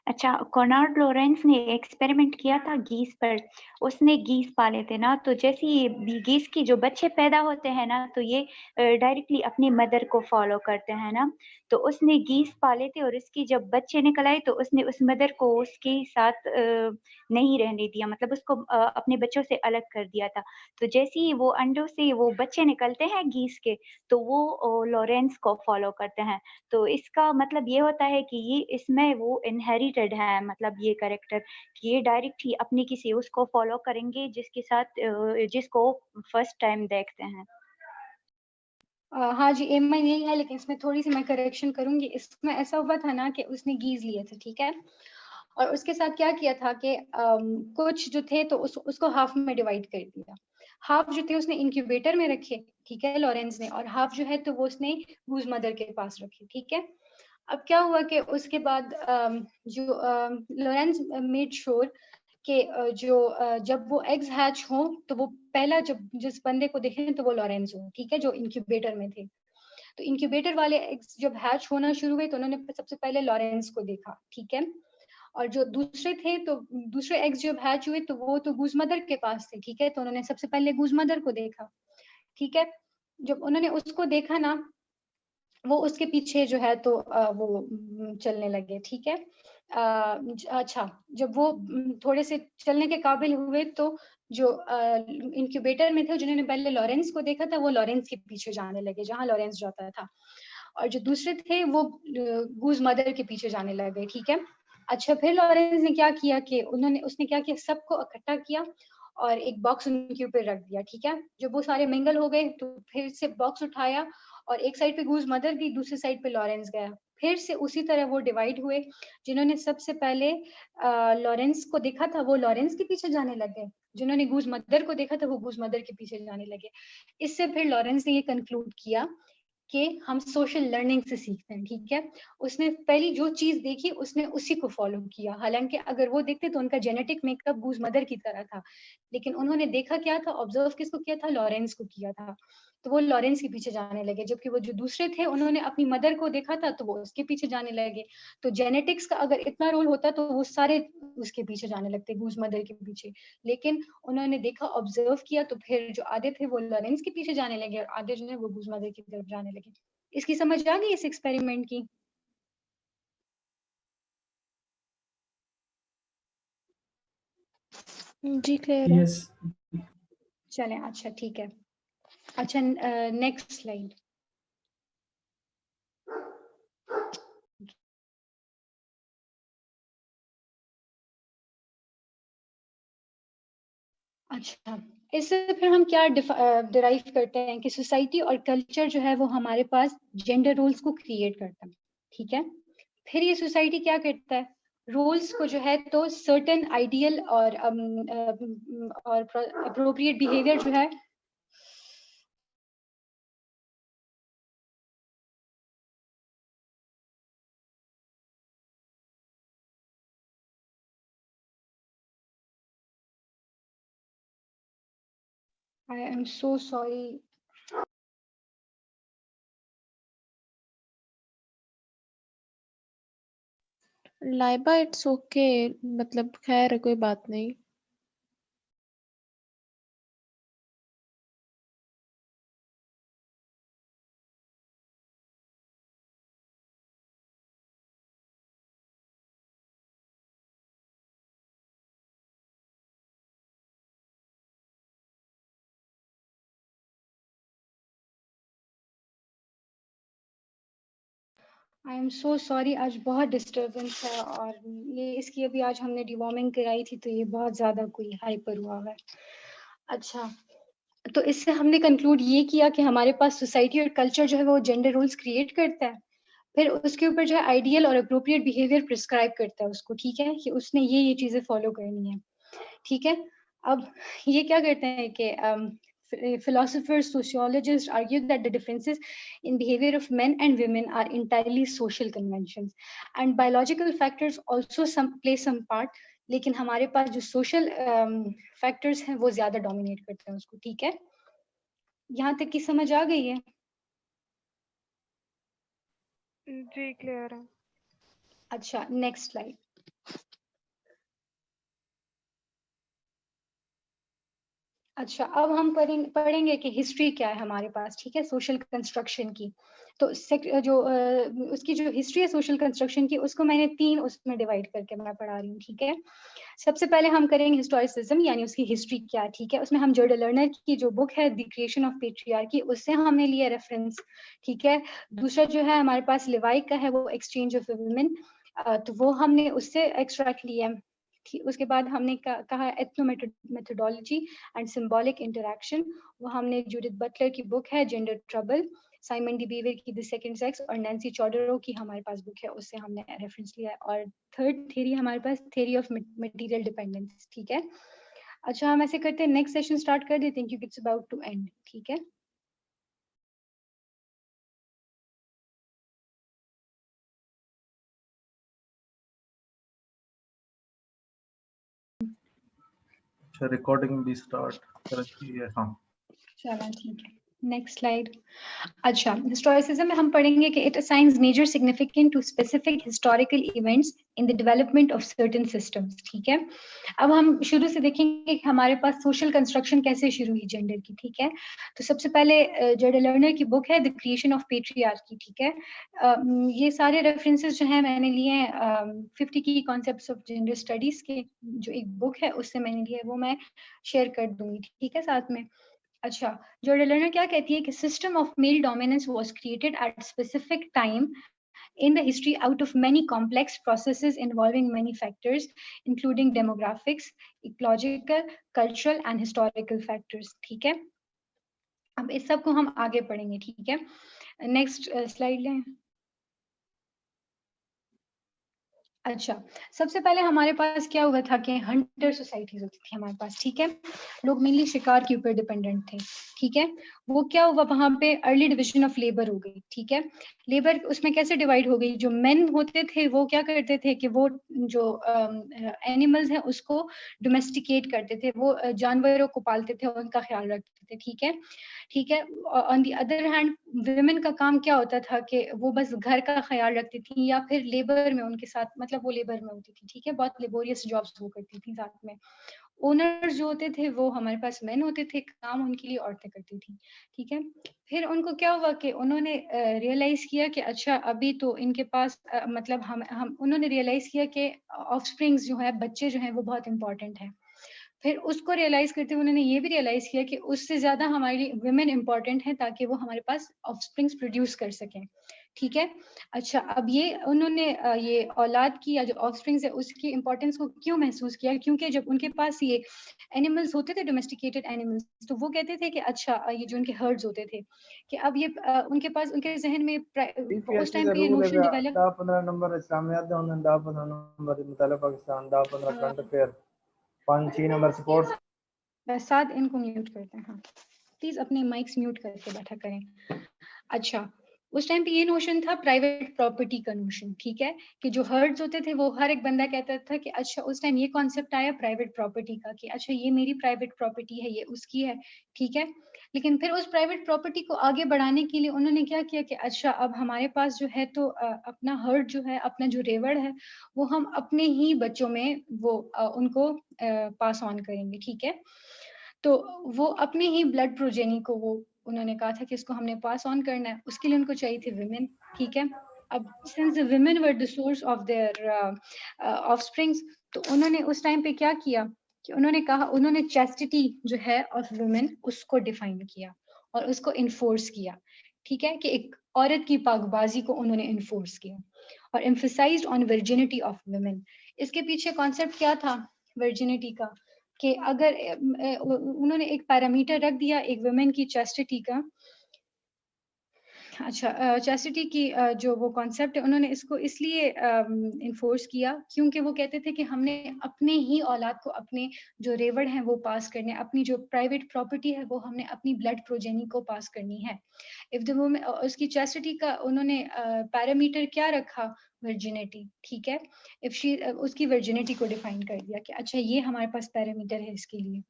अच्छा, कॉर्नार्ड लॉरेंस ने एक्सपेरिमेंट किया था गीस पर। उसने गीस पाले थे ना, तो जैसे ही गीस की जो बच्चे पैदा होते हैं ना, तो ये डायरेक्टली अपनी मदर को फॉलो करते हैं ना। तो उसने गीस पाले थे और इसकी जब बच्चे निकल आए तो उसने उस मदर को उसके साथ नहीं रहने दिया, मतलब उसको अपने बच्चों से अलग कर दिया था। तो जैसे ही वो अंडों से वो बच्चे निकलते हैं गीस के, तो वो लॉरेंस को फॉलो करते हैं। तो इसका मतलब ये होता है कि ये इसमें वो इनहेरिटेड है, मतलब ये कैरेक्टर कि ये डायरेक्ट ही अपनी किसी उसको फॉलो करेंगे जिसके साथ जिसको फर्स्ट टाइम देखते हैं। हाँ जी, एम आई यही है, लेकिन इसमें थोड़ी सी मैं करेक्शन करूंगी। इसमें ऐसा हुआ था ना कि उसने गीज लिए थे, ठीक है, और उसके साथ क्या किया था कि कुछ जो थे तो उसको हाफ में डिवाइड कर दिया। हाफ जो थे उसने इंक्यूबेटर में रखे, ठीक है, लॉरेंस ने, और हाफ जो है तो वो उसने गूज मदर के पास रखे, ठीक है। अब क्या हुआ कि उसके बाद जो लॉरेंस मेड श्योर कि जब वो एग्स हैच हो तो वो पहला जब जिस बंदे को देखें तो वो लॉरेंस हो, ठीक है, जो इंक्यूबेटर में थे। तो इंक्यूबेटर वाले एग्स जब हैच होना शुरू हुए तो उन्होंने सबसे पहले लॉरेंस को देखा, ठीक है, और जो दूसरे थे तो दूसरे एग्स जब हैच हुए तो वो तो गूज मदर के पास थे, ठीक है, तो उन्होंने सबसे पहले गूज मदर को देखा, ठीक है। जब उन्होंने उसको देखा ना, वो उसके पीछे जो है तो वो चलने लगे, ठीक है। अच्छा, जब वो थोड़े से चलने के काबिल हुए तो जो इंक्यूबेटर में थे जिन्होंने पहले लॉरेंस को देखा था वो लॉरेंस के पीछे जाने लगे जहां लॉरेंस जाता था, और जो दूसरे थे वो गूज मदर के पीछे जाने लगे, ठीक है। अच्छा, फिर लॉरेंस ने क्या किया कि उसने क्या किया, सबको इकट्ठा किया और एक बॉक्स उनके ऊपर रख दिया, ठीक है। जब वो सारे मिंगल हो गए तो फिर से बॉक्स उठाया और एक साइड पे गूज मदर गई, दूसरी साइड पे लॉरेंस गया। फिर से उसी तरह वो डिवाइड हुए। जिन्होंने सबसे पहले लॉरेंस को देखा था वो लॉरेंस के पीछे जाने लगे, जिन्होंने गूज मदर को देखा था वो गूज मदर के पीछे जाने लगे। इससे फिर लॉरेंस ने ये कंक्लूड किया कि हम सोशल लर्निंग से सीखते हैं, ठीक है। उसने पहली जो चीज देखी उसने उसी को फॉलो किया, हालांकि अगर वो देखते तो उनका जेनेटिक मेकअप गूज मदर की तरह था, लेकिन उन्होंने देखा क्या था, ऑब्जर्व किसको किया था, लॉरेंस को किया था। तो वो लॉरेंस के पीछे जाने लगे, जबकि वो जो दूसरे थे उन्होंने अपनी मदर को देखा था तो वो उसके पीछे जाने लगे। तो जेनेटिक्स का अगर इतना रोल होता तो वो सारे उसके पीछे जाने लगते, गूज मदर के पीछे। लेकिन उन्होंने देखा, ऑब्जर्व किया, तो फिर जो आधे थे वो लॉरेंस के पीछे जाने लगे और आधे जो है वो गूज मदर की तरफ जाने लगे। इसकी समझ आ गई इस एक्सपेरिमेंट की? जी क्लियर है। यस। चलें, अच्छा ठीक है। अच्छा, नेक्स्ट स्लाइड। अच्छा, इससे फिर हम क्या डिराइव करते हैं कि सोसाइटी और कल्चर जो है वो हमारे पास जेंडर रोल्स को क्रिएट करता है, ठीक है। फिर ये सोसाइटी क्या करता है, रोल्स को जो है तो सर्टेन आइडियल और अप्रोप्रिएट बिहेवियर जो है I am so sorry. Laiba it's okay, मतलब खैर है, कोई बात नहीं। आई एम सो सॉरी, आज बहुत डिस्टरबेंस है और ये इसकी अभी आज हमने डिवॉर्मिंग कराई थी तो ये बहुत ज़्यादा कोई हाइपर हुआ है। अच्छा, तो इससे हमने कंक्लूड ये किया कि हमारे पास सोसाइटी और कल्चर जो है वो जेंडर रोल्स क्रिएट करता है, फिर उसके ऊपर जो है आइडियल और अप्रोप्रिएट बिहेवियर प्रिस्क्राइब करता है उसको, ठीक है, कि उसने ये चीज़ें फॉलो करनी है, ठीक है। अब ये क्या करते हैं कि philosophers, sociologists argue that the differences in behavior of men and women are entirely social conventions, and biological factors also play some part, लेकिन हमारे पास जो social factors हैं वो ज्यादा dominate करते हैं उसको, ठीक है। यहाँ तक की समझ आ गई है? जी क्लियर है। अच्छा, नेक्स्ट स्लाइड। अच्छा, अब हम पढ़ेंगे कि हिस्ट्री क्या है हमारे पास, ठीक है, सोशल कंस्ट्रक्शन की। तो उसकी जो हिस्ट्री है सोशल कंस्ट्रक्शन की, उसको मैंने 3 उसमें डिवाइड करके मैं पढ़ा रही हूँ, ठीक है। सबसे पहले हम करेंगे हिस्टोरिसिज्म, यानी उसकी हिस्ट्री क्या, ठीक है। उसमें हम जर्डल लर्नर की जो बुक है द क्रिएशन ऑफ पेट्रियार्की, उससे हमने लिया रेफरेंस, ठीक है। दूसरा जो है हमारे पास लिवाई का है, वो एक्सचेंज ऑफ वुमेन, तो वो हमने उससे एक्सट्रैक्ट लिया है। उसके बाद हमने कहा ethno methodology and symbolic interaction, वो हमने जूडिथ बटलर की बुक है gender trouble, Simon de beaver की द सेकंड सेक्स और नैंसी चौडरो की हमारे पास बुक है, उससे हमने रेफरेंस लिया है। और थर्ड थ्योरी हमारे पास थ्योरी ऑफ मटेरियल डिपेंडेंस, ठीक है। अच्छा, हम ऐसे करते हैं, नेक्स्ट सेशन स्टार्ट कर देते हैं क्योंकि इट्स अबाउट टू एंड, ठीक है। अच्छा, रिकॉर्डिंग भी स्टार्ट कर दी है, हाँ चलो ठीक है, नेक्स्ट स्लाइड। अच्छा, हिस्टोरिसिज्म में हम पढ़ेंगे कि it assigns major significance to specific historical events in the development of certain systems, ठीक है। अब हम शुरू से देखेंगे कि हमारे पास सोशल कंस्ट्रक्शन कैसे शुरू हुई जेंडर की, ठीक है। तो सबसे पहले जर्डल लर्नर की बुक है द क्रिएशन ऑफ पेट्रियार्की, ठीक है। ये सारे रेफरेंसेस जो हैं मैंने लिए हैं 50 की कॉन्सेप्ट्स ऑफ जेंडर स्टडीज के जो एक बुक है उससे मैंने लिया है, वो मैं शेयर कर दूंगी, ठीक है, साथ में। अच्छा, जर्डल लर्नर क्या कहती है कि system of male dominance was created at specific time in the history out of many complex processes involving many factors including demographics, ecological, cultural and historical factors, ठीक है। अब इस सब को हम आगे पढ़ेंगे, ठीक है। नेक्स्ट स्लाइड लें। अच्छा, सबसे पहले हमारे पास क्या हुआ था कि हंटर सोसाइटीज होती थी हमारे पास, ठीक है। लोग मेनली शिकार के ऊपर डिपेंडेंट थे, ठीक है। वो क्या हुआ, वहां पे अर्ली डिविजन ऑफ लेबर हो गई, ठीक है। लेबर उसमें कैसे डिवाइड हो गई, जो मेन होते थे वो क्या करते थे कि वो जो एनिमल्स हैं उसको डोमेस्टिकेट करते थे, वो जानवरों को पालते थे, उनका ख्याल रखते थे, ठीक है। On the other hand women का काम क्या होता था कि वो बस घर का ख्याल रखती थी या फिर लेबर में उनके साथ, मतलब वो लेबर में होती थी, ठीक है, बहुत लेबोरियस जॉब्स वो करती थी साथ में। ओनर्स जो होते थे वो हमारे पास मेन होते थे, काम उनके लिए औरतें करती थी, ठीक है। फिर उनको क्या हुआ कि उन्होंने रियलाइज किया कि अच्छा अभी तो इनके पास मतलब हम उन्होंने रियलाइज किया कि ऑफस्प्रिंग्स जो है, बच्चे जो हैं वो बहुत इंपॉर्टेंट है। फिर उसको रियलाइज करते हुए उन्होंने ये भी रियलाइज किया कि उससे ज्यादा हमारे लिए वुमेन इंपॉर्टेंट है ताकि वो हमारे पास ऑफस्प्रिंग्स प्रोड्यूस कर सकें, ठीक है। अच्छा, अब ये उन्होंने ये औलाद की या जो ऑफस्प्रिंग्स है उसकी इंपॉर्टेंस को क्यों महसूस किया, क्योंकि जब उनके पास ये एनिमल्स होते थे, डोमेस्टिकेटेड एनिमल्स, तो वो कहते थे कि अच्छा ये जो उनके हर्ड्स होते थे कि अब ये उनके पास, उनके जहन में उस टाइम पे ये नोशन डेवलप 10-15 नंबर इस्लामियात दे होंदे 10-15 नंबर मुतालिब Pakistan 10-15 current affair 5-6 number sports. साथ इनको म्यूट करते हैं, हाँ प्लीज अपने माइक्स म्यूट करके बैठा करें। अच्छा, उस टाइम पे ये नोशन था प्राइवेट प्रॉपर्टी का नोशन, ठीक है, कि जो हर्ड्स होते थे वो हर एक बंदा कहता था कि अच्छा, उस टाइम ये कॉन्सेप्ट आया प्राइवेट प्रॉपर्टी का कि अच्छा ये मेरी प्राइवेट प्रॉपर्टी है, ये उसकी है, ठीक है। लेकिन फिर उस प्राइवेट प्रॉपर्टी को आगे बढ़ाने के लिए उन्होंने क्या किया कि अच्छा अब हमारे पास जो है तो अपना हर्ड जो है, अपना जो रेवड़ है वो हम अपने ही बच्चों में वो उनको पास ऑन करेंगे, ठीक है। तो वो अपने ही ब्लड प्रोजेनी को वो उन्होंने कहा था कि इसको हमने पास ऑन करना है, उसके लिए उनको चाहिए थे विमेन, ठीक है। अब since the women were the source of their offsprings, तो उन्होंने उस टाइम पे क्या किया कि उन्होंने कहा, उन्होंने चैस्टिटी जो है ऑफ वुमेन उसको डिफाइन किया और उसको इन्फोर्स किया, ठीक है, कि एक औरत की पाकबाजी को उन्होंने इन्फोर्स किया और emphasised on virginity of women. इसके पीछे कॉन्सेप्ट क्या था वर्जिनिटी का, कि अगर उन्होंने एक पैरामीटर रख दिया एक वुमेन की चैस्टिटी का। अच्छा, चैस्टिटी की जो वो कॉन्सेप्ट है उन्होंने इसको इसलिए इन्फोर्स किया क्योंकि वो कहते थे कि हमने अपने ही औलाद को अपने जो रेवड़ हैं वो पास करने, अपनी जो प्राइवेट प्रॉपर्टी है वो हमने अपनी ब्लड प्रोजेनी को पास करनी है। इफ द वुमेन, उसकी चैस्टिटी का उन्होंने पैरामीटर क्या रखा, वर्जिनिटी, ठीक है। इफ शी, उसकी वर्जिनिटी को डिफाइन कर दिया कि अच्छा ये हमारे पास पैरामीटर है इसके लिए,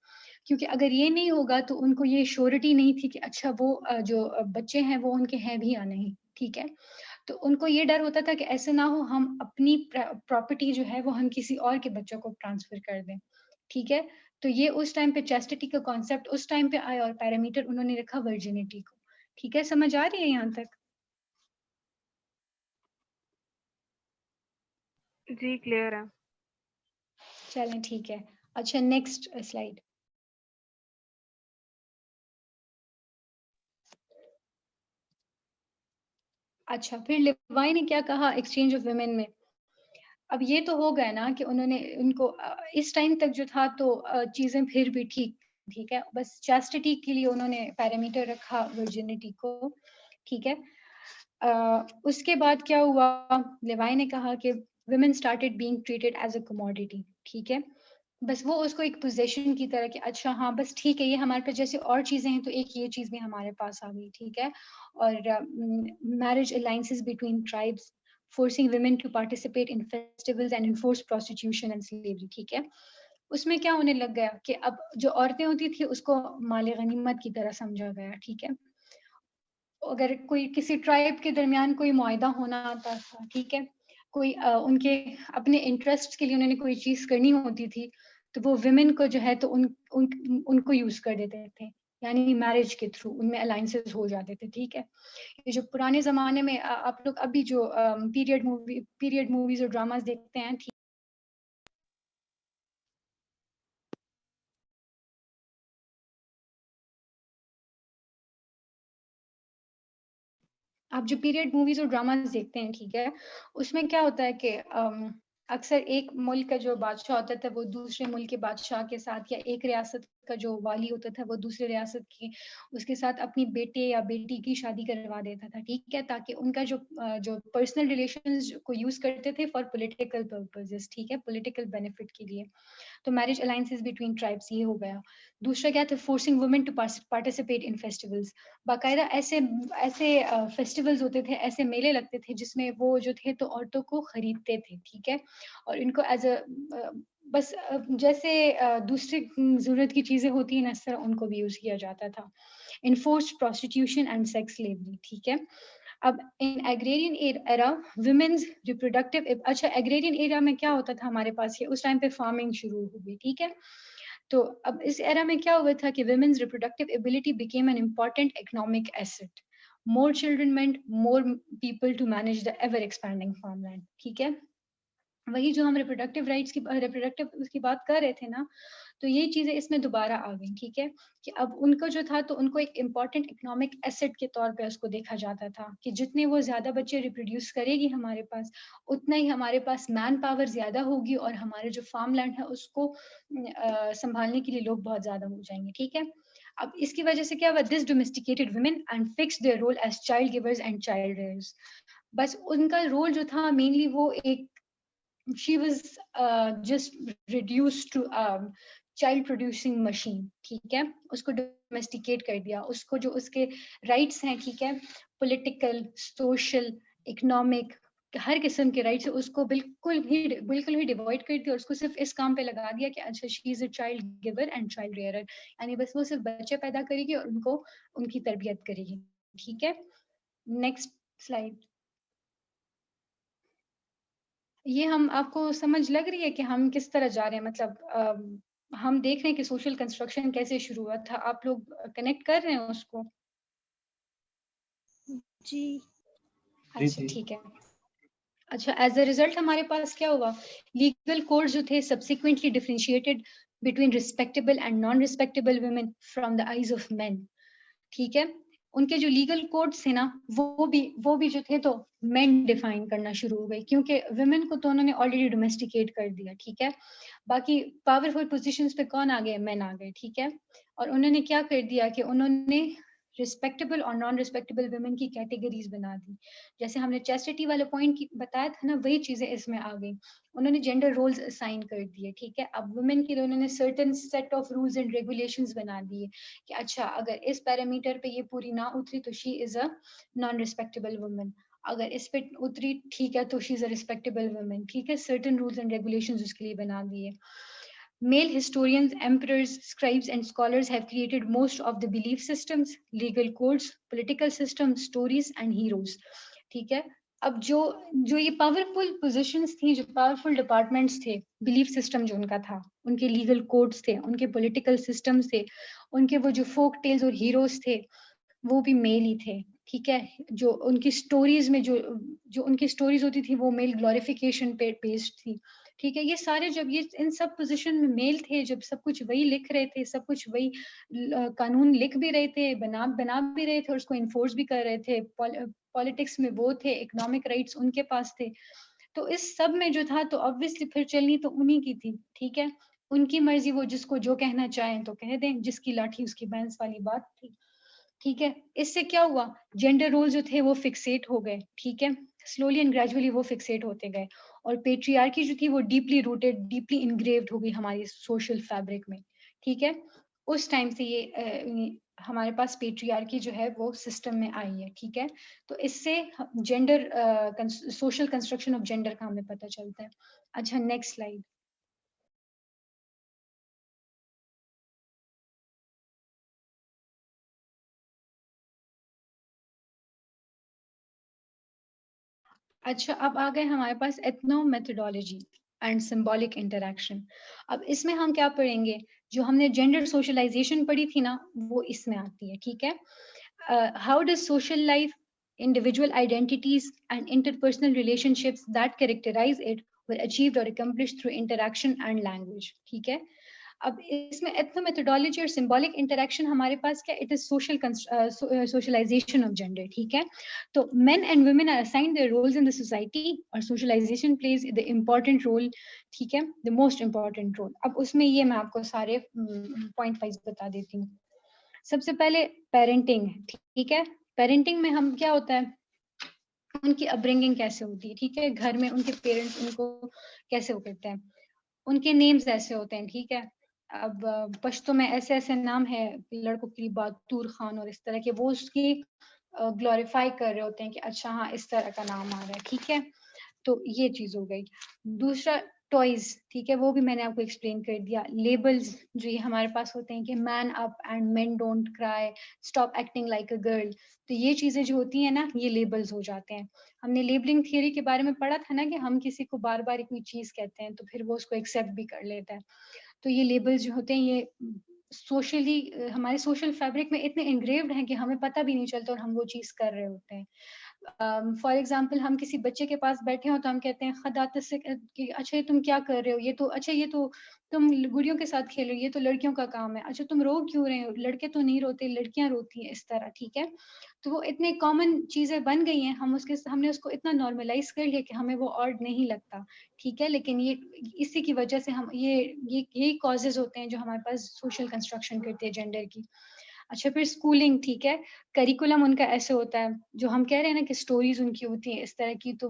क्योंकि अगर ये नहीं होगा तो उनको ये श्योरिटी नहीं थी कि अच्छा वो जो बच्चे हैं वो उनके हैं भी या नहीं, ठीक है। तो उनको ये डर होता था कि ऐसे ना हो हम अपनी प्रॉपर्टी जो है वो हम किसी और के बच्चों को ट्रांसफर कर दें, ठीक है। तो ये उस टाइम पे चैस्टिटी का कॉन्सेप्ट उस टाइम पे आया और पैरामीटर उन्होंने रखा वर्जिनिटी को, ठीक है। समझ आ रही है यहाँ तक? जी क्लियर है। चलें ठीक है। अच्छा, नेक्स्ट स्लाइड। अच्छा, फिर लिवाई ने क्या कहा एक्सचेंज ऑफ वुमेन में। अब ये तो हो गया ना कि उन्होंने उनको इस टाइम तक जो था तो चीजें फिर भी ठीक है, बस चैस्टिटी के लिए उन्होंने पैरामीटर रखा वर्जिनिटी को, ठीक है। उसके बाद क्या हुआ, लिवाई ने कहा कि women started being treated as a commodity, ठीक है। बस वो उसको एक पोजीशन की तरह कि अच्छा हाँ बस ठीक है, ये हमारे पास जैसे और चीजें हैं तो एक ये चीज भी हमारे पास आ गई, ठीक है। और marriage alliances between tribes, forcing women to participate in festivals and enforce prostitution and slavery, ठीक है। उसमें क्या होने लग गया कि अब जो औरतें होती थी उसको माले गनीमत की तरह समझा गया, ठीक है। अगर कोई किसी ट्राइब के दरमियान कोई मुआहदा होना आता था, ठीक है, कोई उनके अपने इंटरेस्ट के लिए उन्होंने कोई चीज करनी होती थी तो वो विमेन को जो है तो उनको यूज कर देते थे, यानी मैरिज के थ्रू उनमें अलायंसेस हो जाते थे, ठीक है। ये जो पुराने जमाने में आप लोग अभी जो पीरियड मूवीज और ड्रामास देखते हैं, ठीक, आप जो पीरियड मूवीज और ड्रामास देखते हैं, ठीक है, उसमें क्या होता है कि अक्सर एक मुल्क का जो बादशाह होता था वो दूसरे मुल्क के बादशाह के साथ, या एक रियासत का जो वाली होता था वो दूसरे रियासत की उसके साथ अपनी बेटे या बेटी की शादी करवा देता था, ठीक है, ताकि उनका जो पर्सनल रिलेशंस को यूज करते थे फॉर पॉलिटिकल पर्पसेस, ठीक है, पॉलिटिकल बेनिफिट के लिए। तो मैरिज अलायंसेस बिटवीन ट्राइब्स ये हो गया। दूसरा क्या था, forcing women to participate in festivals. बाकायदा ऐसे ऐसे फेस्टिवल्स होते थे, ऐसे मेले लगते थे जिसमें वो जो थे तो औरतों को खरीदते थे, ठीक है, और इनको एज अ बस जैसे दूसरी जरूरत की चीजें होती हैं ना, इस तरह उनको भी यूज किया जाता था। Enforced prostitution and sex slavery, ठीक है। अब इन एग्रेरियन एरा वुमेन्स रिप्रोडक्टिव, अच्छा एग्रेरियन एरा में क्या होता था हमारे पास, ये उस टाइम पे फार्मिंग शुरू हो गई, ठीक है। तो अब इस एरा में क्या हुआ था कि women's reproductive ability became an important economic asset, more children meant more people to manage the ever expanding farmland, ठीक है। वही जो हम रिप्रोडक्टिव राइट्स की रिप्रोडक्टिव उसकी बात कर रहे थे ना, तो ये चीजें इसमें दोबारा आ गई, ठीक है। कि अब उनको जो था तो उनको एक इम्पॉर्टेंट इकोनॉमिक एसेट के तौर पे उसको देखा जाता था कि जितने वो ज्यादा बच्चे रिप्रोड्यूस करेगी हमारे पास, उतना ही हमारे पास मैन पावर ज्यादा होगी और हमारे जो फार्म लैंड है उसको संभालने के लिए लोग बहुत ज्यादा हो जाएंगे, ठीक है। अब इसकी वजह से क्या हुआ, this domesticated women and fix their role as child givers and child rearers. बस उनका रोल जो था मेनली वो एक, she was just reduced to child producing machine, ठीक है। उसको डोमेस्टिकेट कर दिया, उसको जो उसके राइट्स हैं, ठीक है, पॉलिटिकल सोशल इकोनॉमिक हर किस्म के राइट्स है, उसको बिल्कुल ही डिवॉइड कर दिया और उसको सिर्फ इस काम पे लगा दिया कि अच्छा she is a child giver and child rarer, यानी बस वो सिर्फ बच्चे पैदा करेगी और उनको उनकी तरबियत करेगी, ठीक है। Next slide. ये हम आपको समझ लग रही है कि हम किस तरह जा रहे हैं, मतलब हम देख रहे हैं कि सोशल कंस्ट्रक्शन कैसे शुरू हुआ था, आप लोग कनेक्ट कर रहे हैं उसको? जी अच्छा ठीक है। अच्छा, एज अ रिजल्ट हमारे पास क्या हुआ, लीगल कोड जो थे subsequently differentiated between respectable and non respectable women from the eyes of main, ठीक है। उनके जो लीगल कोड्स थे ना वो भी जो थे तो मेन डिफाइन करना शुरू हो गए, क्योंकि वुमेन को तो उन्होंने ऑलरेडी डोमेस्टिकेट कर दिया, ठीक है। बाकी पावरफुल पोजीशंस पे कौन आ गए, मेन आ गए, ठीक है। और उन्होंने क्या कर दिया कि उन्होंने रिस्पेक्टेबल और नॉन रिस्पेक्टेबल वुमेन की कैटेगरीज बना दी। जैसे हमने चेस्टिटी वाले पॉइंट की बताया था ना, वही चीजें इसमें आ गई। उन्होंने जेंडर रोल्स असाइन कर दिए, ठीक है। अब वुमेन के लिए उन्होंने certain set of rules and regulations बना दिए कि अच्छा अगर इस पैरामीटर पे ये पूरी ना उतरी तो she is a non respectable women, अगर इस पे उतरी ठीक है तो she is a respectable women, ठीक है। सर्टेन रूल्स एंड रेगुलेशंस उसके लिए बना दिए। Male historians, emperors, scribes, and scholars have created most of the belief systems, legal codes, political systems, stories, and heroes. ठीक है। अब जो जो ये पावरफुल पोजीशंस थी, जो पावरफुल डिपार्टमेंट्स थे, बिलीफ सिस्टम जो उनका था, उनके लीगल कोड्स थे, उनके पॉलिटिकल सिस्टम्स थे, उनके वो जो फोक टेल्स और हीरोज थे वो भी मेल ही थे, ठीक है। जो उनकी स्टोरीज में जो उनकी स्टोरीज होती थी वो मेल ग्लोरिफिकेशन पे बेस्ड थी, ठीक है। ये सारे जब ये इन सब पोजीशन में मेल थे, जब सब कुछ वही लिख रहे थे, सब कुछ वही कानून लिख भी रहे थे, बना भी रहे थे और उसको इन्फोर्स भी कर रहे थे, पॉलिटिक्स में वो थे, इकोनॉमिक राइट्स उनके पास थे, तो इस सब में जो था तो ऑब्वियसली फिर चलनी तो उन्हीं की थी, ठीक है। उनकी मर्जी, वो जिसको जो कहना चाहें तो कह दें, जिसकी लाठी उसकी भैंस वाली बात थी, ठीक है। इससे क्या हुआ, जेंडर रोल जो थे वो फिक्सेट हो गए, ठीक है। स्लोली एंड ग्रेजुअली वो फिक्सेट होते गए और पेट्रियार्की जो थी वो डीपली रूटेड, डीपली इनग्रेव्ड हो गई हमारी सोशल फैब्रिक में, ठीक है। उस टाइम से ये हमारे पास पेट्रियार्की जो है वो सिस्टम में आई है, ठीक है। तो इससे gender social construction of gender का हमें पता चलता है। अच्छा नेक्स्ट स्लाइड। अच्छा, अब आ गए हमारे पास ethnomethodology and symbolic interaction. अब इसमें हम क्या पढ़ेंगे, जो हमने जेंडर सोशलाइजेशन पढ़ी थी ना वो इसमें आती है, ठीक है। How does social life, individual identities and interpersonal relationships that characterize it were achieved or accomplished through interaction and language, ठीक है। अब इसमें एथनो मेथोडोलॉजी और सिंबॉलिक इंटरैक्शन हमारे पास क्या, it is social socialization of gender, ठीक है। तो men and women are assigned their roles in the society और socialization plays the important role, ठीक है, the most important role। अब उसमें ये मैं आपको सारे पॉइंट वाइज बता देती हूँ। सबसे पहले पेरेंटिंग, ठीक है। पेरेंटिंग में हम क्या होता है, उनकी अपब्रिंगिंग कैसे होती है, ठीक है। घर में उनके पेरेंट्स उनको कैसे वो करते हैं, उनके नेम्स ऐसे होते हैं, ठीक है। अब पश्तो में ऐसे ऐसे नाम है लड़कों की, बातूर खान और इस तरह के, वो उसकी ग्लोरीफाई कर रहे होते हैं कि अच्छा हाँ इस तरह का नाम आ रहा है, ठीक है। तो ये चीज हो गई। दूसरा टॉयज, ठीक है, वो भी मैंने आपको एक्सप्लेन कर दिया। लेबल्स जो ये हमारे पास होते हैं कि man up and main don't cry, stop acting like a girl, तो ये चीजें जो होती हैं ना, ये लेबल्स हो जाते हैं। हमने लेबलिंग थियरी के बारे में पढ़ा था ना कि हम किसी को बार बार कोई चीज कहते हैं तो फिर वो उसको एक्सेप्ट भी कर लेता है। तो ये लेबल्स जो होते हैं ये सोशली हमारे सोशल फैब्रिक में इतने इंग्रेव्ड हैं कि हमें पता भी नहीं चलता और हम वो चीज कर रहे होते हैं। फॉर एग्जाम्पल हम किसी बच्चे के पास बैठे हो तो हम कहते हैं खदात से कि अच्छा ये तुम क्या कर रहे हो, ये तो अच्छा ये तो तुम गुड़ियों के साथ खेल रहे हो, ये तो लड़कियों का काम है, अच्छा तुम रो क्यों रहे हो, लड़के तो नहीं रोते लड़कियां रोती हैं, इस तरह, ठीक है। तो वो इतने कॉमन चीजें बन गई हैं, हमने उसको इतना नॉर्मलाइज कर लिया कि हमें वो ऑड नहीं लगता, ठीक है। लेकिन ये इसी की वजह से हम ये यही कॉजेज होते हैं जो हमारे पास सोशल कंस्ट्रक्शन करती है जेंडर की। अच्छा फिर स्कूलिंग, ठीक है, करिकुलम उनका ऐसे होता है, जो हम कह रहे हैं ना कि स्टोरीज उनकी होती है इस तरह की, तो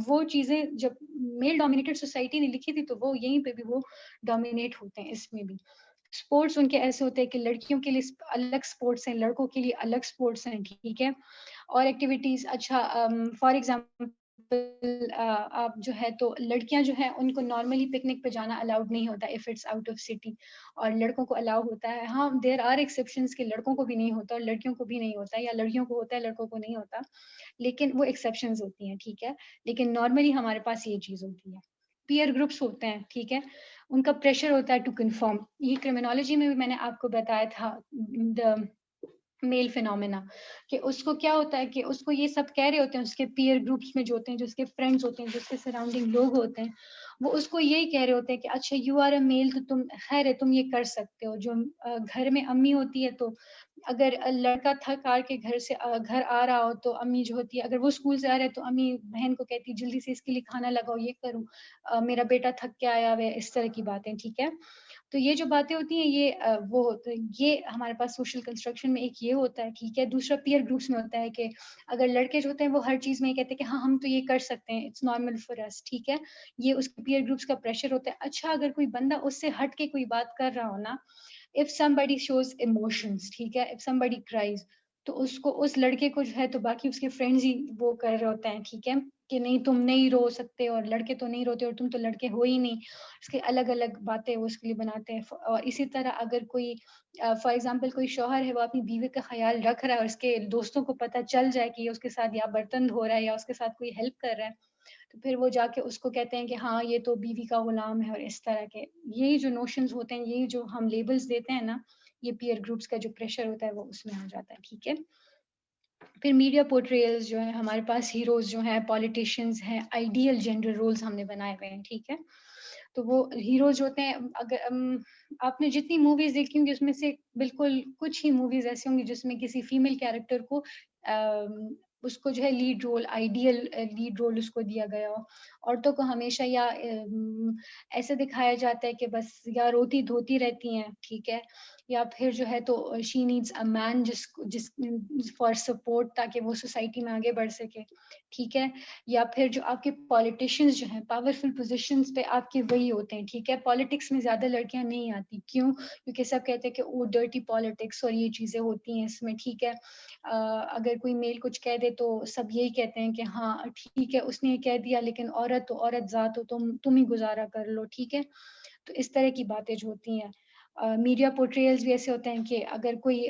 वो चीजें जब मेल डोमिनेटेड सोसाइटी ने लिखी थी तो वो यहीं पे भी वो डोमिनेट होते हैं इसमें भी। स्पोर्ट्स उनके ऐसे होते हैं कि लड़कियों के लिए अलग स्पोर्ट्स हैं, लड़कों के लिए अलग स्पोर्ट्स हैं, ठीक है। और एक्टिविटीज, अच्छा फॉर एग्जाम्पल आप जो है तो लड़कियां जो है उनको नॉर्मली पिकनिक पे जाना अलाउड नहीं होता if it's out of city, और लड़कों को अलाउ होता है। हाँ देयर आर एक्सेप्शंस कि लड़कों को भी नहीं होता और लड़कियों को भी नहीं होता, या लड़कियों को होता है लड़कों को नहीं होता, लेकिन वो एक्सेप्शंस होती हैं, ठीक है। लेकिन नॉर्मली हमारे पास ये चीज होती है। पीयर ग्रुप्स होते हैं, ठीक है, उनका प्रेशर होता है टू कन्फर्म, ये क्रिमिनोलॉजी में भी मैंने आपको बताया था, द मेल फिनोमेना, कि उसको क्या होता है कि उसको ये सब कह रहे होते हैं, उसके पीयर ग्रुप्स में जो होते हैं, जो उसके फ्रेंड्स होते हैं, जो उसके सराउंडिंग लोग होते हैं, वो उसको यही कह रहे होते हैं कि अच्छा यू आर अ मेल, तो तुम खैर है, तुम ये कर सकते हो। जो घर में अम्मी होती है, तो अगर लड़का थक हार के घर से घर आ रहा हो तो अम्मी जो होती है, अगर वो स्कूल से आ रहा है तो अम्मी बहन को कहती है जल्दी से इसके लिए खाना लगाओ, ये करूँ, मेरा बेटा थक के आया हुआ है, इस तरह की बातें, ठीक है। तो ये जो बातें होती हैं ये वो होता है, ये हमारे पास सोशल कंस्ट्रक्शन में एक ये होता है, ठीक है। दूसरा पीयर ग्रुप्स में होता है कि अगर लड़के जो होते हैं वो हर चीज में ये कहते हैं कि हाँ हम तो ये कर सकते हैं, इट्स नॉर्मल फॉर अस, ठीक है। ये उसके पीयर ग्रुप्स का प्रेशर होता है। अच्छा अगर कोई बंदा उससे हट के कोई बात कर रहा हो ना, इफ somebody shows emotions, ठीक है, if somebody cries, तो उसको उस लड़के को जो है तो बाकी उसके फ्रेंड्स ही वो कर रहे होते हैं, ठीक है, कि नहीं तुम नहीं रो सकते और लड़के तो नहीं रोते और तुम तो लड़के हो ही नहीं, उसके अलग अलग बातें वो उसके लिए बनाते हैं। और इसी तरह अगर कोई फॉर एग्जांपल कोई शौहर है वो अपनी बीवी का ख्याल रख रहा है और उसके दोस्तों को पता चल जाए कि ये उसके साथ या बर्तन धो रहा है या उसके साथ कोई हेल्प कर रहा है, तो फिर वो जाके उसको कहते हैं कि हाँ ये तो बीवी का गुलाम है, और इस तरह के यही जो नोशंस होते हैं, यही जो हम लेबल्स देते हैं ना, ये पीयर ग्रुप्स का जो प्रेशर होता है वो उसमें हो जाता है, ठीक है। फिर मीडिया पोर्ट्रेयल्स जो है, हमारे पास हीरोज जो हैं, पॉलिटिशियंस हैं, आइडियल जेंडर रोल्स हमने बनाए हुए हैं, ठीक है। तो वो हीरोज होते हैं, अगर आपने जितनी मूवीज देखी होंगी उसमें से बिल्कुल कुछ ही मूवीज ऐसी होंगी जिसमें किसी फीमेल कैरेक्टर को उसको जो है lead role, ideal lead role उसको दिया गया हो। औरतों को हमेशा या ऐसे दिखाया जाता है कि बस या रोती धोती रहती हैं, ठीक है, या फिर जो है तो शी नीड्स अ मैन जिस फॉर सपोर्ट, ताकि वो सोसाइटी में आगे बढ़ सके, ठीक है। या फिर जो आपके पॉलिटिशियंस जो हैं पावरफुल पोजीशंस पे आपके वही होते हैं, ठीक है। पॉलिटिक्स में ज्यादा लड़कियां नहीं आती, क्यों? क्योंकि सब कहते हैं कि वो डर्टी पॉलिटिक्स और ये चीजें होती हैं इसमें, ठीक है। अगर कोई मेल कुछ कह दे तो सब यही कहते हैं कि हाँ ठीक है उसने ये कह दिया, लेकिन औरत तो औरत जात हो, तुम ही गुजारा कर लो, ठीक है। तो इस तरह की बातें जो होती हैं, मीडिया पोर्ट्रेयल्स भी ऐसे होते हैं कि अगर कोई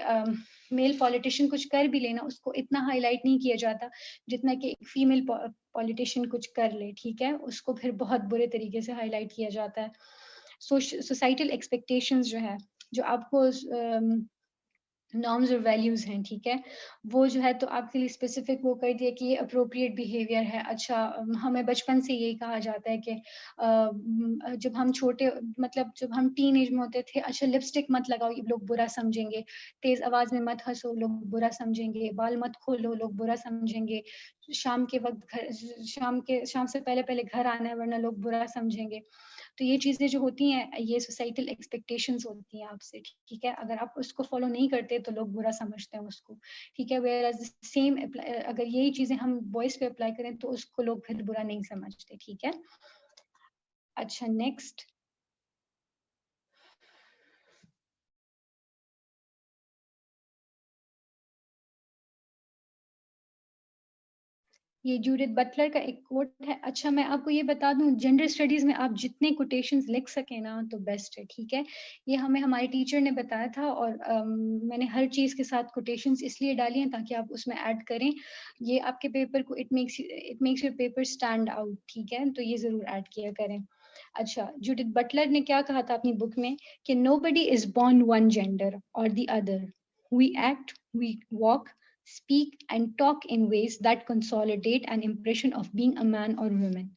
मेल पॉलिटिशियन कुछ कर भी लेना, उसको इतना हाईलाइट नहीं किया जाता जितना कि एक फीमेल पॉलिटिशियन कुछ कर ले, ठीक है, उसको फिर बहुत बुरे तरीके से हाईलाइट किया जाता है। सोसाइटल एक्सपेक्टेशंस जो है, जो आपको नॉर्म्स और वैल्यूज हैं, ठीक है, वो जो है तो आपके लिए स्पेसिफिक वो कर दिया कि ये अप्रोप्रिएट बिहेवियर है। अच्छा हमें बचपन से यही कहा जाता है कि जब हम छोटे, मतलब जब हम टीन एज में होते थे, अच्छा लिपस्टिक मत लगाओ ये लोग बुरा समझेंगे, तेज आवाज में मत हंसो लोग बुरा समझेंगे, बाल मत खोलो लोग बुरा समझेंगे, शाम के वक्त घर शाम से पहले पहले घर आना है वरना लोग बुरा समझेंगे। तो ये चीजें जो होती हैं ये सोसाइटल एक्सपेक्टेशंस होती हैं आपसे, ठीक है। अगर आप उसको फॉलो नहीं करते तो लोग बुरा समझते हैं उसको, ठीक है। वेयर एज सेम अगर यही चीजें हम बॉयज पे अप्लाई करें तो उसको लोग फिर बुरा नहीं समझते, ठीक है। अच्छा नेक्स्ट, ये जूडिथ बटलर का एक कोट है। अच्छा मैं आपको ये बता दूं, जेंडर स्टडीज में आप जितने कोटेशंस लिख सके ना तो बेस्ट है, ठीक है। ये हमें हमारे टीचर ने बताया था, और मैंने हर चीज के साथ कोटेशंस इसलिए डाली हैं ताकि आप उसमें ऐड करें। ये आपके पेपर को it makes your paper stand out, ठीक है, तो ये जरूर ऐड किया करें। अच्छा, जूडिथ बटलर ने क्या कहा था अपनी बुक में कि nobody is born one gender और the other, we act, we walk, speak and talk in ways that consolidate an impression of being a man or woman,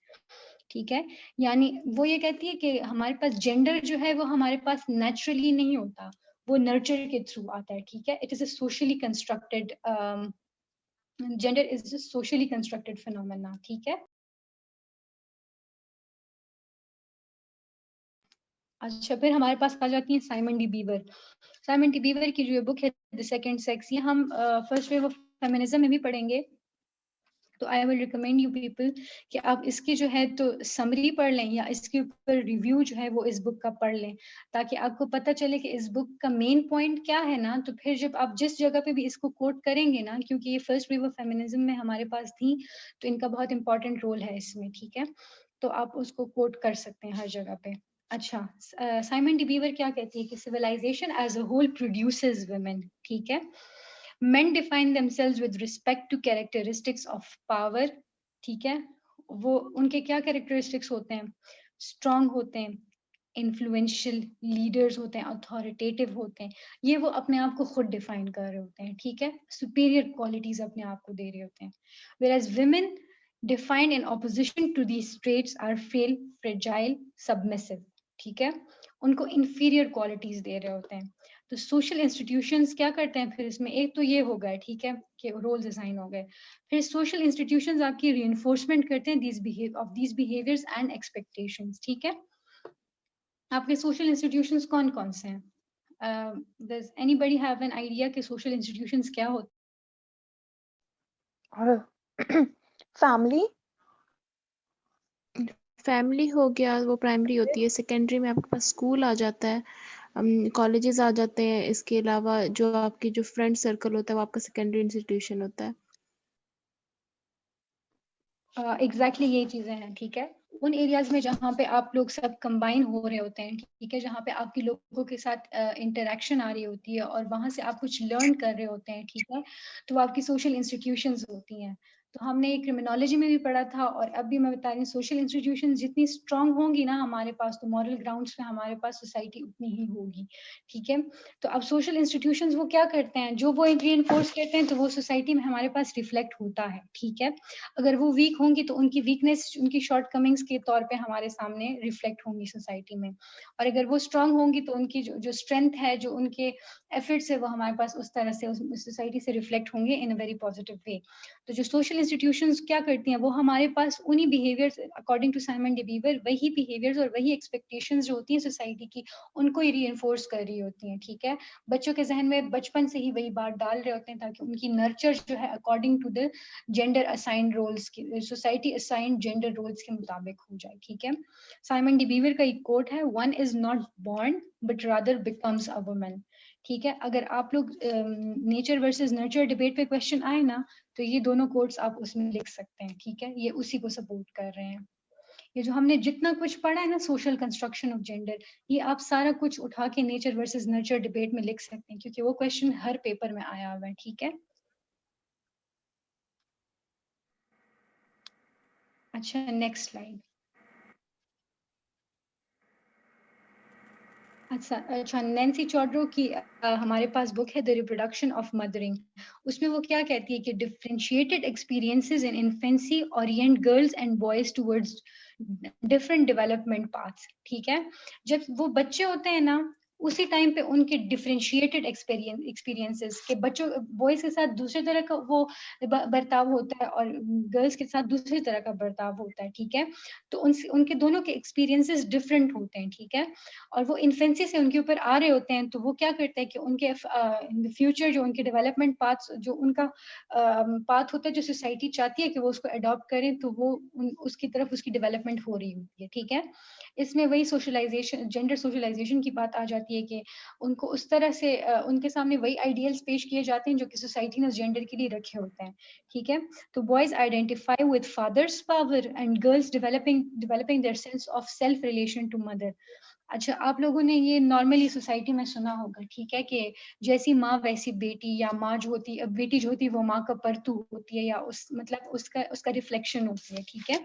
ठीक है। यानी वो ये कहती है कि हमारे पास जेंडर जो है वो हमारे पास नेचुरली नहीं होता, वो नर्चर के थ्रू आता है, ठीक है। It is a socially constructed, gender is a socially constructed phenomena, ठीक है। अच्छा, फिर हमारे पास आ जाती है Simon de beaver. Simon de beaver की जो बुक है द सेकंड सेक्स, ये हम फर्स्ट वेव ऑफ फेमिनिज्म में भी पढ़ेंगे। तो I will recommend you people कि आप इसकी जो है तो समरी पढ़ लें, या इसके ऊपर रिव्यू जो है वो इस बुक का पढ़ लें, ताकि आपको पता चले कि इस बुक का मेन पॉइंट क्या है ना। तो फिर जब आप जिस जगह पे भी इसको कोट करेंगे ना, क्योंकि ये फर्स्ट वेव ऑफ फेमिनिज्म में हमारे पास थी, तो इनका बहुत इंपॉर्टेंट रोल है इसमें, ठीक है। तो आप उसको कोट कर सकते हैं हर जगह पे। अच्छा, साइमन डी बीवर क्या कहती है कि civilization as a whole produces women, ठीक है। Men define themselves with respect to characteristics of power, ठीक है। वो उनके क्या characteristics होते हैं? Strong होते हैं, influential leaders होते हैं, authoritative होते हैं। ये वो अपने आप को खुद define कर रहे होते हैं, ठीक है। Superior qualities अपने आप को दे रहे होते हैं। Whereas women defined in opposition to these traits are frail, fragile, submissive, ठीक है। उनको inferior qualities दे रहे होते हैं। तो सोशल इंस्टीट्यूशंस क्या करते हैं फिर इसमें? एक तो ये हो गए, ठीक है, कि रोल्स असाइन हो गए। फिर सोशल इंस्टीट्यूशंस आपकी रीइंफोर्समेंट करते हैं दीज बिहेवियर्स एंड एक्सपेक्टेशंस, ठीक है। आपके सोशल इंस्टीट्यूशंस कौन कौन से हैं? Does anybody have an idea कि सोशल इंस्टीट्यूशंस क्या होते हैं? फैमिली हो गया, वो प्राइमरी होती है। सेकेंडरी में आपके पास स्कूल आ जाता है, कॉलेजेस आ जाते हैं। इसके अलावा जो आपकी जो फ्रेंड सर्कल होता है वो आपका सेकेंडरी इंस्टीट्यूशन होता है। एग्जैक्टली यही चीजें हैं, ठीक है। उन एरियाज में जहाँ पे आप लोग सब कंबाइन हो रहे होते हैं, ठीक है, जहाँ पे आपकी लोगों के साथ इंटरेक्शन आ रही होती है और वहां से आप कुछ लर्न कर रहे होते हैं, ठीक है, तो वो आपकी सोशल इंस्टीट्यूशंस होती हैं। तो हमने क्रिमिनोलॉजी में भी पढ़ा था, और अब भी मैं बता रही हूँ, सोशल इंस्टीट्यूशंस जितनी स्ट्रांग होंगी ना हमारे पास, तो मॉरल ग्राउंड्स पे हमारे पास सोसाइटी उतनी ही होगी, ठीक है। तो अब सोशल इंस्टीट्यूशंस वो क्या करते हैं, जो वो रीइंफोर्स करते हैं तो वो सोसाइटी में हमारे पास रिफ्लेक्ट होता है, ठीक है। अगर वो वीक होंगी तो उनकी वीकनेस, उनकी शॉर्ट कमिंग्स के तौर पे हमारे सामने रिफ्लेक्ट होंगी सोसाइटी में, और अगर वो स्ट्रांग होंगी तो उनकी जो स्ट्रेंथ है, जो उनके एफर्ट्स है, वो हमारे पास उस तरह से उस सोसाइटी से रिफ्लेक्ट होंगे इन अ वेरी पॉजिटिव वे। तो जो सोशल इंस्टीट्यूशंस क्या करती हैं, वो हमारे पास उन्हीं behaviours, according to Simone de Beauvoir, वही बिहेवियर्स और वही एक्सपेक्टेशंस जो होती हैं सोसाइटी की, उनको ही रीइंफोर्स कर रही होती हैं, ठीक है। बच्चों के जहन में बचपन से ही वही बात डाल रहे होते हैं ताकि उनकी नर्चर जो है according to the gender assign roles की, सोसाइटी असाइन जेंडर रोल्स के मुताबिक हो जाए, ठीक है। साइमन डी बीवर का एक कोट है, one is not born but rather becomes a woman, ठीक है। अगर आप लोग नेचर वर्सेस नर्चर डिबेट पे क्वेश्चन आए ना, तो ये दोनों कोट्स आप उसमें लिख सकते हैं, ठीक है। ये उसी को सपोर्ट कर रहे हैं। ये जो हमने जितना कुछ पढ़ा है ना, सोशल कंस्ट्रक्शन ऑफ जेंडर, ये आप सारा कुछ उठा के नेचर वर्सेस नर्चर डिबेट में लिख सकते हैं, क्योंकि वो क्वेश्चन हर पेपर में आया हुआ है, ठीक है। अच्छा, नेक्स्ट स्लाइड। अच्छा, नैन्सी चौड्रो की हमारे पास बुक है द रिप्रोडक्शन ऑफ मदरिंग। उसमें वो क्या कहती है कि differentiated experiences in infancy Orient girls and boys towards different development paths, ठीक है। जब वो बच्चे होते हैं ना, उसी टाइम पे उनके डिफरेंशिएटेड एक्सपीरियंसेस के, बच्चों बॉयज के साथ दूसरे तरह का वो बर्ताव होता है और गर्ल्स के साथ दूसरी तरह का बर्ताव होता है, ठीक है। तो उनके दोनों के एक्सपीरियंसेस डिफरेंट होते हैं, ठीक है। और वो इन्फेंसी से उनके ऊपर आ रहे होते हैं, तो वो क्या करते हैं कि उनके इन फ्यूचर जो उनके डेवलपमेंट पाथ, जो उनका पाथ होता है, जो सोसाइटी चाहती है कि वो उसको अडॉप्ट करें, तो वो उसकी तरफ उसकी डेवलपमेंट हो रही होती है, ठीक है। इसमें वही सोशलाइजेशन, जेंडर सोशलाइजेशन की बात आ जाती है जाती है कि उनको उस तरह से उनके सामने वही आइडियल्स पेश किए जाते हैं जो कि सोसाइटी ने उस जेंडर के लिए रखे होते हैं, ठीक है। तो boys identify with fathers power and girls developing their sense of self relation to mother. अच्छा, आप लोगों ने ये नॉर्मली सोसाइटी में सुना होगा, ठीक है, कि जैसी माँ वैसी बेटी, या माँ जो होती है, बेटी जो होती है वो माँ का परतू होती है, या उस मतलब उसका रिफ्लेक्शन होती है, ठीक है।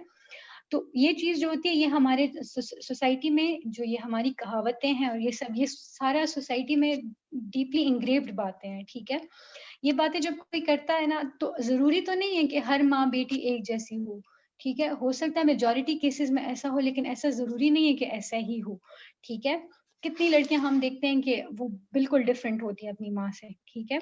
तो ये चीज जो होती है ये हमारे सोसाइटी में जो ये हमारी कहावतें हैं और ये सारा सोसाइटी में डीपली इंग्रेव्ड बातें हैं, ठीक है। ये बातें जब कोई करता है ना, तो जरूरी तो नहीं है कि हर माँ बेटी एक जैसी हो, ठीक है। हो सकता है मेजॉरिटी केसेस में ऐसा हो, लेकिन ऐसा जरूरी नहीं है कि ऐसा ही हो, ठीक है। कितनी लड़कियां हम देखते हैं कि वो बिल्कुल डिफरेंट होती है अपनी माँ से, ठीक है।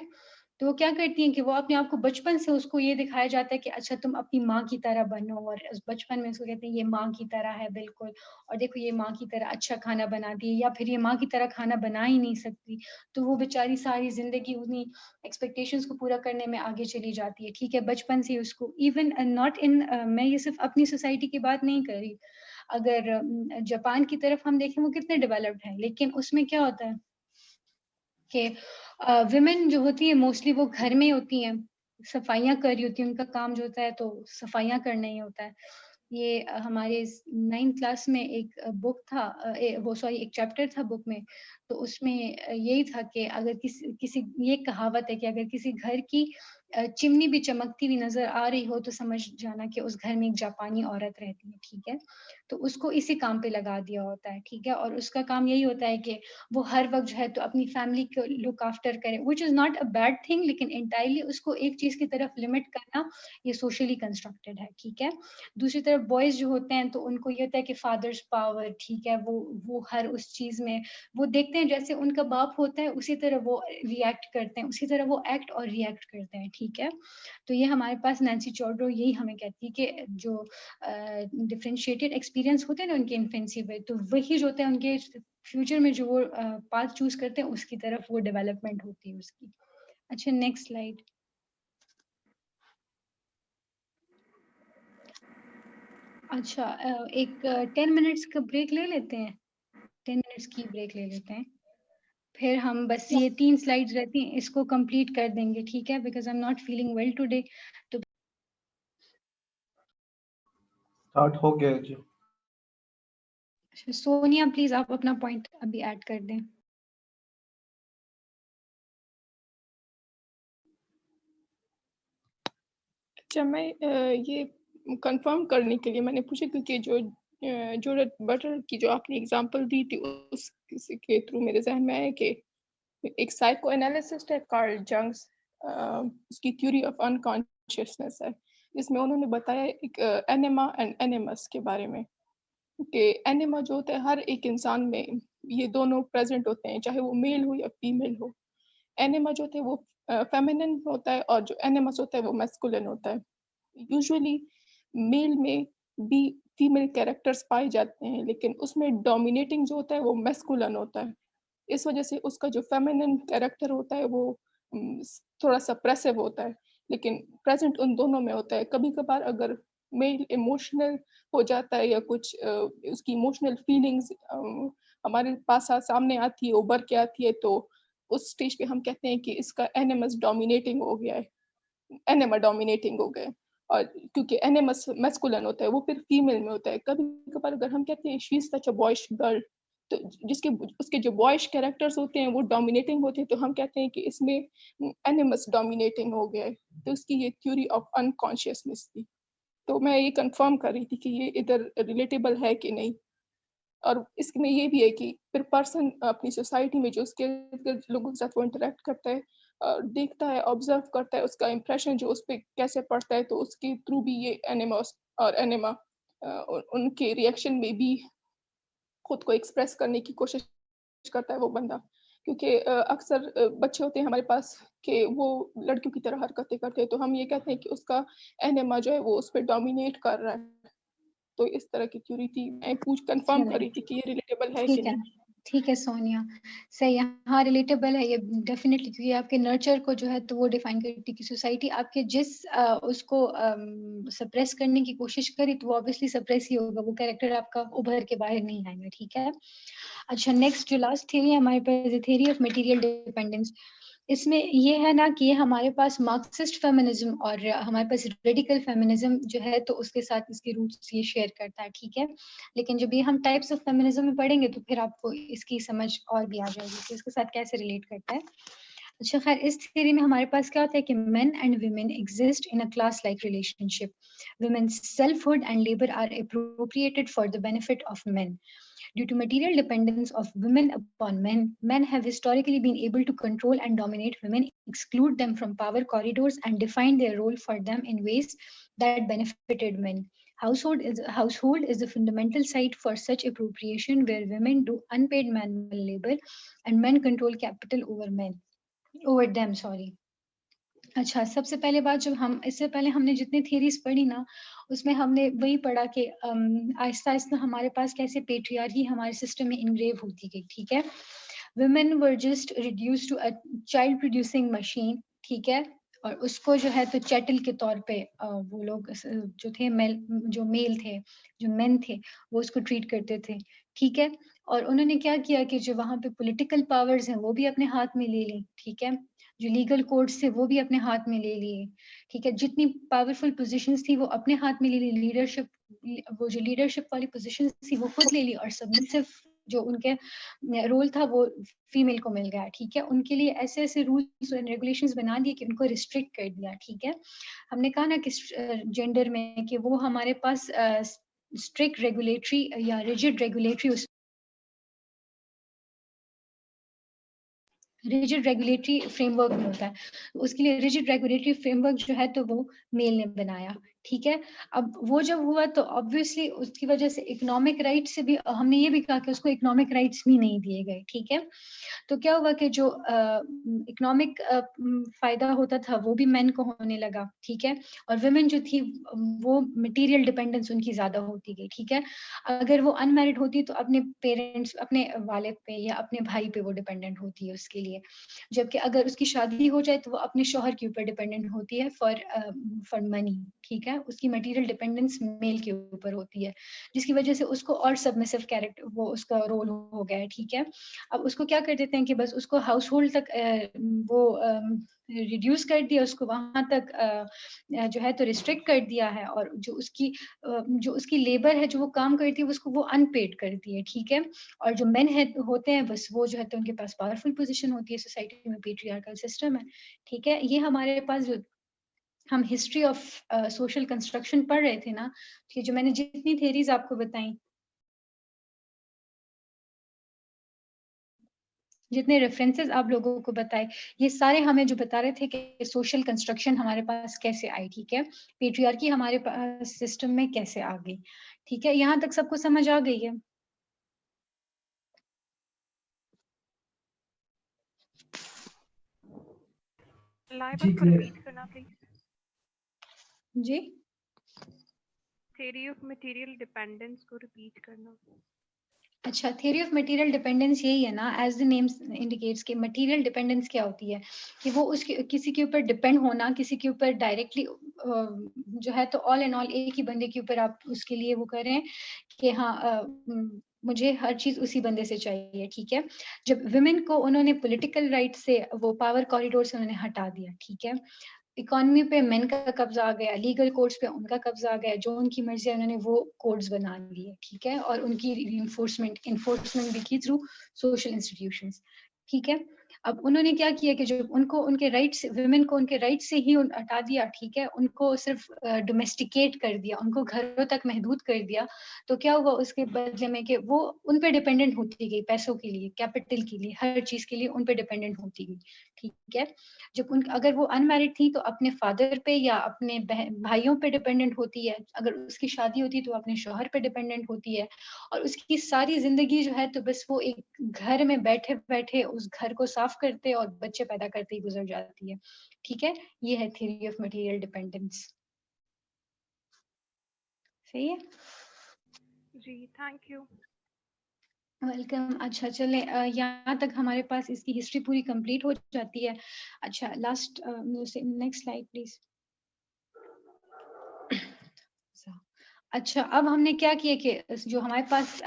तो वो क्या करती हैं कि वो अपने आप को बचपन से उसको ये दिखाया जाता है कि अच्छा तुम अपनी माँ की तरह बनो, और उस बचपन में उसको कहते हैं ये माँ की तरह है बिल्कुल, और देखो ये माँ की तरह अच्छा खाना बनाती है, या फिर ये माँ की तरह खाना बना ही नहीं सकती। तो वो बेचारी सारी जिंदगी उन्हीं एक्सपेक्टेशंस को पूरा करने में आगे चली जाती है, ठीक है। बचपन से उसको इवन नॉट इन, मैं ये सिर्फ अपनी सोसाइटी की बात नहीं कर रही, अगर जापान की तरफ हम देखें वो कितने डेवलप्ड है, लेकिन उसमें क्या होता है कि विमेन जो होती है मोस्टली वो घर में होती हैं, सफाइयाँ कर रही होती हैं, उनका काम जो होता है तो सफाइयाँ करना ही होता है। ये हमारे 9th क्लास में एक बुक था, वो सॉरी एक चैप्टर था बुक में, तो उसमें यही था कि अगर किसी किसी ये कहावत है कि अगर किसी घर की चिमनी भी चमकती हुई नजर आ रही हो तो समझ जाना कि उस घर में एक जापानी औरत रहती है, ठीक है। तो उसको इसी काम पे लगा दिया होता है, ठीक है, और उसका काम यही होता है कि वो हर वक्त जो है तो अपनी फैमिली को लुक आफ्टर करे, which is not a bad thing, लेकिन एंटायरली उसको एक चीज की तरफ लिमिट करना ये सोशली कंस्ट्रक्टेड है, ठीक है। दूसरी तरफ बॉयज जो होते हैं तो उनको ये होता है कि फादर्स पावर, ठीक है, वो हर उस चीज में वो देखते हैं जैसे उनका बाप होता है उसी तरह वो रिएक्ट करते हैं, उसी तरह वो एक्ट और रिएक्ट करते हैं, ठीक है। तो ये हमारे पास नैन्सी चौडरो यही हमें कहती है कि जो डिफरेंशिएटेड एक्सपीरियंस होते हैं ना उनके इन्फेंसी में, तो वही जो होते हैं उनके फ्यूचर में जो वो पाथ चूज करते हैं उसकी तरफ वो डेवलपमेंट होती है उसकी। अच्छा, नेक्स्ट स्लाइड। अच्छा, एक 10 मिनट्स का ब्रेक ले लेते हैं, 10 मिनट्स की ब्रेक ले लेते हैं, फिर हम बस ये 3 स्लाइड्स रहती हैं इसको कंप्लीट कर देंगे, ठीक है, because I am not feeling well today. तो स्टार्ट हो गया जी। सोनिया प्लीज आप अपना पॉइंट अभी ऐड कर दें। अच्छा, मैं ये कंफर्म करने के लिए मैंने पूछा क्योंकि जो जूडिथ बटलर की जो आपने एग्जांपल दी थी उसके थ्रू मेरे जहन में आया कि एक साइको एनालिसिस्ट है कार्ल जंग्स, उसकी थ्योरी ऑफ अनकॉन्शियसनेस है, जिसमें उन्होंने बताया एक एनिमा एंड एनिमस के बारे में कि एनिमा जो होता है हर एक इंसान में ये दोनों प्रेजेंट होते हैं, चाहे वो मेल हो या फीमेल हो। एनिमा जो होता है वो फेमिनिन होता है और जो एनिमस होता है वो मैस्कुलिन होता है। यूजुअली मेल में भी फीमेल कैरेक्टर्स पाए जाते हैं, लेकिन उसमें डोमिनेटिंग जो होता है वो मैस्कुलिन होता है। इस वजह से उसका जो फेमिनिन कैरेक्टर होता है वो थोड़ा सप्रेसिव होता है, लेकिन प्रेजेंट उन दोनों में होता है। कभी कभार अगर मेल इमोशनल हो जाता है या कुछ उसकी इमोशनल फीलिंग्स हमारे पास सामने आती है, उभर के आती है, तो उस स्टेज पे हम कहते हैं कि इसका एनिमस डोमिनेटिंग हो गया है, एनिमा डोमिनेटिंग हो गए। और क्योंकि एनिमस मैस्कुलिन होता है वो फिर फीमेल में होता है। कभी कभार अगर हम कहते हैं she is such a boyish girl, तो जिसके उसके जो बॉयश कैरेक्टर्स होते हैं वो डोमिनेटिंग होते हैं, तो हम कहते हैं कि इसमें एनिमस डोमिनेटिंग हो गया है। तो उसकी ये थ्योरी ऑफ अनकॉन्शियसनेस थी। तो मैं ये कंफर्म कर रही थी कि ये इधर रिलेटेबल है कि नहीं। और इसमें ये भी है कि फिर पर्सन अपनी सोसाइटी में जो उसके लोगों के साथ वो इंटरेक्ट करता है, देखता है, ऑब्जर्व करता है, उसका इंप्रेशन जो उस पर कैसे पड़ता है, तो उसके थ्रू भी ये एनिमस और एनिमा उनके रिएक्शन में भी खुद को एक्सप्रेस करने की कोशिश करता है वो बंदा। क्योंकि अक्सर बच्चे होते हैं हमारे पास कि वो लड़कियों की तरह हरकतें करते हैं, तो हम ये कहते हैं कि उसका एनिमा जो है वो उस पर डोमिनेट कर रहा है। तो इस तरह की थ्योरी थी, मैं कंफर्म कर रही थी कि ये रिलेटेबल है कि ठीक है, नहीं। ठीक है सोनिया, सही है, हाँ रिलेटेबल है ये डेफिनेटली, क्योंकि आपके नर्चर को जो है तो वो डिफाइन करती है कि सोसाइटी आपके जिस उसको सप्रेस करने की कोशिश करी तो वो ऑब्वियसली सप्रेस ही होगा, वो कैरेक्टर आपका उभर के बाहर नहीं आएगा, ठीक है। अच्छा नेक्स्ट जो लास्ट थ्योरी है हमारे पास, थ्योरी ऑफ मटेरियल डिपेंडेंस। इसमें ये है ना कि हमारे पास मार्क्सिस्ट फेमिनिज्म और हमारे पास रेडिकल फेमिनिज्म जो है तो उसके साथ इसके रूट्स ये शेयर करता है, ठीक है। लेकिन जब ये हम टाइप्स ऑफ फेमिनिज्म में पढ़ेंगे तो फिर आपको इसकी समझ और भी आ जाएगी कि इसके साथ कैसे रिलेट करता है। अच्छा खैर, इस थ्योरी में हमारे पास क्या होता है कि men and women exist in a class-like relationship. Women's selfhood and labor are appropriated for the benefit of men. Due to material dependence of women upon men, men have historically been able to control and dominate women, exclude them from power corridors, and define their role for them in ways that benefited men. Household is the fundamental site for such appropriation, where women do unpaid manual labor and men control capital over them, sorry. अच्छा, सबसे पहले बात, जब हम इससे पहले हमने जितनी थियरीज पढ़ी ना उसमें हमने वही पढ़ा कि आहिस्ता आहिस्ता हमारे पास कैसे पेट्रियार्की हमारे सिस्टम में इनग्रेव होती गई, ठीक है। women were just reduced to a child producing machine, ठीक है। और उसको जो है तो चैटल के तौर पे वो लोग जो थे मेल थे, जो मेन थे, वो उसको ट्रीट करते थे, ठीक है। और उन्होंने क्या किया कि जो वहाँ पे पॉलिटिकल पावर्स हैं वो भी अपने हाथ में ले ली, ठीक है। जो लीगल कोर्ट्स थे वो भी अपने हाथ में ले लिए, ठीक है। जितनी पावरफुल पोजीशंस थी वो अपने हाथ में ले ली, लीडरशिप, वो जो लीडरशिप वाली पोजीशंस थी वो खुद ले ली, और सबमिसिव जो उनके रोल था वो फीमेल को मिल गया, ठीक है। उनके लिए ऐसे ऐसे रूल्स और रेगुलेशंस बना दिए कि उनको रिस्ट्रिक्ट कर दिया, ठीक है। हमने कहा ना कि जेंडर में कि वो हमारे पास स्ट्रिक्ट रेगुलेटरी या rigid regulatory rigid regulatory framework में होता है, उसके लिए रिजिड रेगुलेटरी फ्रेमवर्क जो है तो वो मेल ने बनाया, ठीक है। अब वो जब हुआ तो ऑब्वियसली उसकी वजह से इकोनॉमिक राइट्स से भी, हमने ये भी कहा कि उसको इकोनॉमिक राइट्स भी नहीं दिए गए, ठीक है। तो क्या हुआ कि जो इकोनॉमिक फायदा होता था वो भी मेन को होने लगा, ठीक है। और वुमेन जो थी वो मटेरियल डिपेंडेंस उनकी ज्यादा होती गई, ठीक है। अगर वो अनमैरिड होती तो अपने पेरेंट्स, अपने वालिद पे या अपने भाई पे वो डिपेंडेंट होती है उसके लिए, जबकि अगर उसकी शादी हो जाए तो वो अपने शौहर के ऊपर डिपेंडेंट होती है फॉर मनी, ठीक है। उसकी मटेरियल डिपेंडेंस मेल के ऊपर होती है, जिसकी वजह से उसको और सबमिसिव कैरेक्टर वो उसका रोल हो गया है, ठीक है। अब उसको क्या कर देते हैं कि बस उसको हाउस होल्ड तक वो रिड्यूस कर दिया, उसको वहां तक जो है तो रिस्ट्रिक्ट कर दिया है, और जो उसकी लेबर है जो वो काम करती है उसको वो अनपेड कर दी है, ठीक है। और जो मेन है होते हैं बस वो जो है तो उनके पास पावरफुल पोजीशन होती है सोसाइटी में, पेट्रियार्कल सिस्टम है, ठीक है। ये हमारे पास जो हम हिस्ट्री ऑफ सोशल कंस्ट्रक्शन पढ़ रहे थे ना, कि जो मैंने जितनी थेरीज आपको बताई, जितने रेफरेंसेस आप लोगों को बताए, ये सारे हमें जो बता रहे थे कि सोशल कंस्ट्रक्शन हमारे पास कैसे आई, ठीक है। पेट्रियार्की हमारे पास सिस्टम में कैसे आ गई, ठीक है। यहाँ तक सबको समझ आ गई है? लाइबा को रिपीट करना प्लीज। जी, थ्योरी ऑफ मटेरियल डिपेंडेंस को रिपीट करना। अच्छा, थियरी ऑफ मटेरियल डिपेंडेंस यही है ना, एज द नेम इंडिकेट्स कि मटेरियल डिपेंडेंस क्या होती है कि वो उसके किसी के ऊपर डिपेंड होना, किसी के ऊपर डायरेक्टली जो है तो ऑल एंड ऑल एक ही बंदे के ऊपर आप उसके लिए वो करें कि हाँ मुझे हर चीज उसी बंदे से चाहिए, ठीक है। जब वुमेन को उन्होंने पॉलिटिकल राइट से वो पावर कॉरिडोर से उन्होंने हटा दिया, ठीक है। इकोनॉमी पे मेन का कब्जा आ गया, लीगल कोर्ट्स पे उनका कब्जा आ गया, जो उनकी मर्जी है उन्होंने वो कोड्स बना लिए, ठीक है। और उनकी इन्फोर्समेंट भी की थ्रू सोशल इंस्टीट्यूशंस, ठीक है। अब उन्होंने क्या किया कि जब उनको उनके राइट्स, वुमेन को उनके राइट से ही हटा दिया, ठीक है, उनको सिर्फ डोमेस्टिकेट कर दिया, उनको घरों तक महदूद कर दिया, तो क्या हुआ उसके बदले में कि वो उन पे डिपेंडेंट होती गई, पैसों के लिए, कैपिटल के लिए, हर चीज के लिए उन पे डिपेंडेंट होती गई, ठीक है। जब उन अगर वो अनमैरिड थी तो अपने फादर पे या अपने भाइयों पे डिपेंडेंट होती है, अगर उसकी शादी होती है तो अपने शौहर पे डिपेंडेंट होती है, और उसकी सारी जिंदगी जो है तो बस वो एक घर में बैठे बैठे उस घर को साफ करते और बच्चे पैदा करते ही गुजर जाती है, ठीक है। ये है थ्योरी ऑफ मटेरियल डिपेंडेंस, सही है जी, थैंक यू। वेलकम। अच्छा चले, यहाँ तक हमारे पास इसकी हिस्ट्री पूरी कंप्लीट हो जाती है। अच्छा लास्ट नेक्स्ट स्लाइड प्लीज। अच्छा अब हमने क्या किया कि जो हमारे पास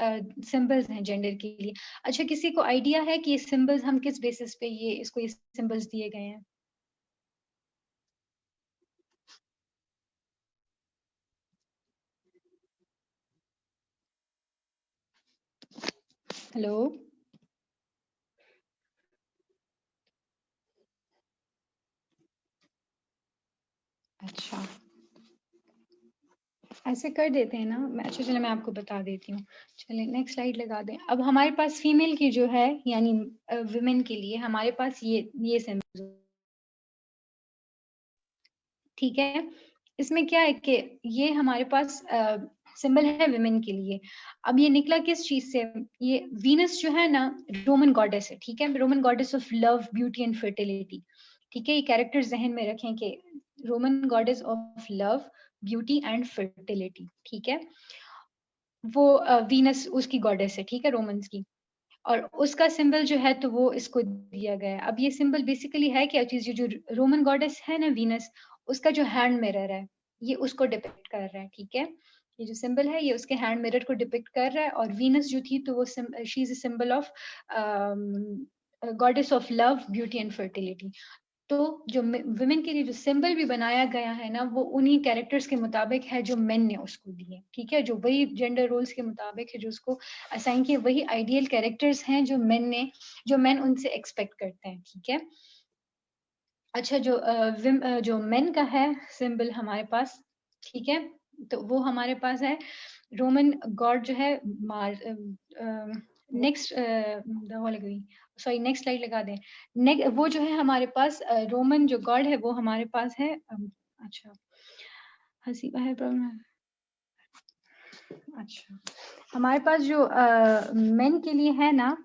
सिंबल्स हैं जेंडर के लिए, अच्छा किसी को आइडिया है कि ये सिंबल्स हम किस बेसिस पे ये सिंबल्स दिए गए हैं? हेलो, अच्छा ऐसे कर देते हैं ना। अच्छा चलो मैं आपको बता देती हूँ। चलिए नेक्स्ट स्लाइड लगा दें। अब हमारे पास फीमेल की जो है यानी वुमेन के लिए हमारे पास ये सिंबल, ठीक है। इसमें क्या है कि ये हमारे पास सिंबल है वुमेन के लिए। अब ये निकला किस चीज से? ये वीनस जो है ना रोमन गॉडेस है, ठीक है, Roman goddess of love beauty and fertility, ठीक है। ये कैरेक्टर्स जहन में रखें कि Roman goddess of love beauty and fertility, ठीक है। वो वीनस उसकी गॉडेस है, ठीक है, रोमन्स की। और उसका सिंबल जो है तो वो इसको दिया गया है। अब ये सिंबल बेसिकली है क्या चीज? जो रोमन गॉडेस है ना वीनस, उसका जो हैंड मिरर है ये उसको डिपिक्ट कर रहा है, ठीक है। ये जो सिंबल है ये उसके हैंड मिरर को डिपिक्ट कर रहा है। और वीनस जो थी तो वो she is a symbol of goddess of love beauty and fertility. तो जो वुमेन के लिए जो सिंबल भी बनाया गया है ना वो उन्हीं कैरेक्टर्स के मुताबिक है जो मेन ने उसको दिए, ठीक है। जो वही जेंडर रोल्स के मुताबिक है जो उसको असाइन किए, वही आइडियल कैरेक्टर्स हैं जो मेन उनसे एक्सपेक्ट करते हैं, ठीक है। अच्छा जो मेन का है सिंबल हमारे पास, ठीक है, तो वो हमारे पास है रोमन गॉड जो है मार। नेक्स्ट सॉरी नेक्स्ट स्लाइड लगा दें। वो जो है हमारे पास रोमन जो गॉड है वो हमारे पास है अच्छा हसीबा है प्रॉब्लम। अच्छा हमारे पास जो मेन के लिए है ना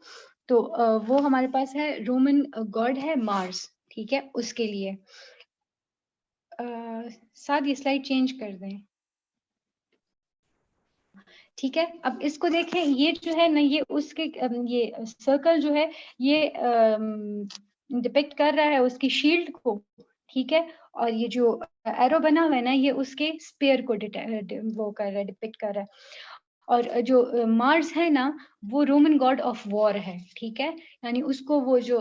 तो वो हमारे पास है रोमन गॉड है मार्स, ठीक है, उसके लिए। साथ ये स्लाइड चेंज कर दें, ठीक है। अब इसको देखें, ये जो है ना ये उसके ये सर्कल जो है ये डिपिक्ट कर रहा है उसकी शील्ड को, ठीक है। और ये जो एरो बना हुआ है ना ये उसके स्पेयर को वो कर रहा है, डिपिक्ट कर रहा है। और जो मार्स है ना वो रोमन गॉड ऑफ वॉर है, ठीक है। यानी उसको वो जो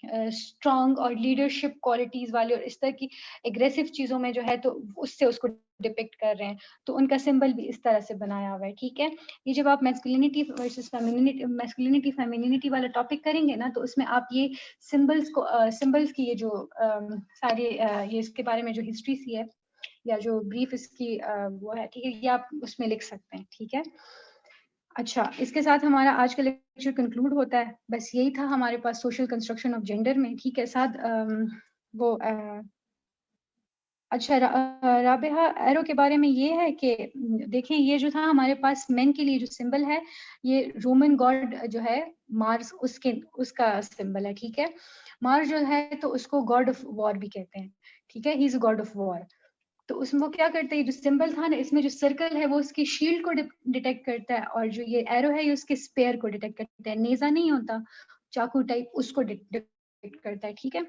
स्ट्रॉन्ग और लीडरशिप क्वालिटीज वाले और इस तरह की एग्रेसिव चीजों में जो है तो उससे उसको डिपिक्ट कर रहे हैं। तो उनका सिंबल भी इस तरह से बनाया हुआ है, ठीक है। ये जब आप मैस्कुलिनिटी वर्सेस फेमिनिटी वाला टॉपिक करेंगे ना तो उसमें आप ये सिंबल्स की ये जो सारे ये इसके बारे में जो हिस्ट्री सी है या जो ब्रीफ इसकी वो है, ठीक है, ये आप उसमें लिख सकते हैं, ठीक है। अच्छा इसके साथ हमारा आज का लेक्चर कंक्लूड होता है। बस यही था हमारे पास सोशल कंस्ट्रक्शन ऑफ जेंडर में, ठीक है। साथ वो अच्छा राबिहा एरो के बारे में ये है कि देखें ये जो था हमारे पास मेन के लिए जो सिंबल है ये रोमन गॉड जो है मार्स उसका सिंबल है, ठीक है। मार्स जो है तो उसको गॉड ऑफ वॉर भी कहते हैं, ठीक है, he is God of war. तो उसमें वो क्या करते हैं, जो सिंबल था ना इसमें जो सर्कल है वो उसकी शील्ड को डिटेक्ट करता है और जो ये एरो है ये उसके स्पेयर को डिटेक्ट करता है। नेजा नहीं होता चाकू टाइप, उसको डिटेक्ट करता है, ठीक है।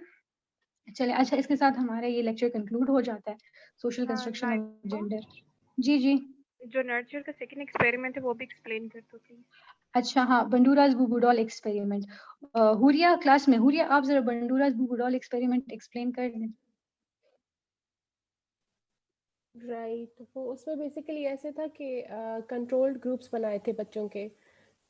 चले अच्छा इसके साथ हमारा ये लेक्चर कंक्लूड हो जाता है, सोशल कंस्ट्रक्शन ऑफ जेंडर। जी जी जो नर्चर का सेकंड एक्सपेरिमेंट है वो भी एक्सप्लेन कर दो प्लीज। अच्छा हाँ, बंडूरास बुबुडॉल एक्सपेरिमेंट। हुरिया क्लास में, हुरिया आप जरा बंडूरास बुबुडॉल एक्सपेरिमेंट एक्सप्लेन कर दें। राइट वो उसमें बेसिकली ऐसे था कि कंट्रोल्ड ग्रुप्स बनाए थे बच्चों के।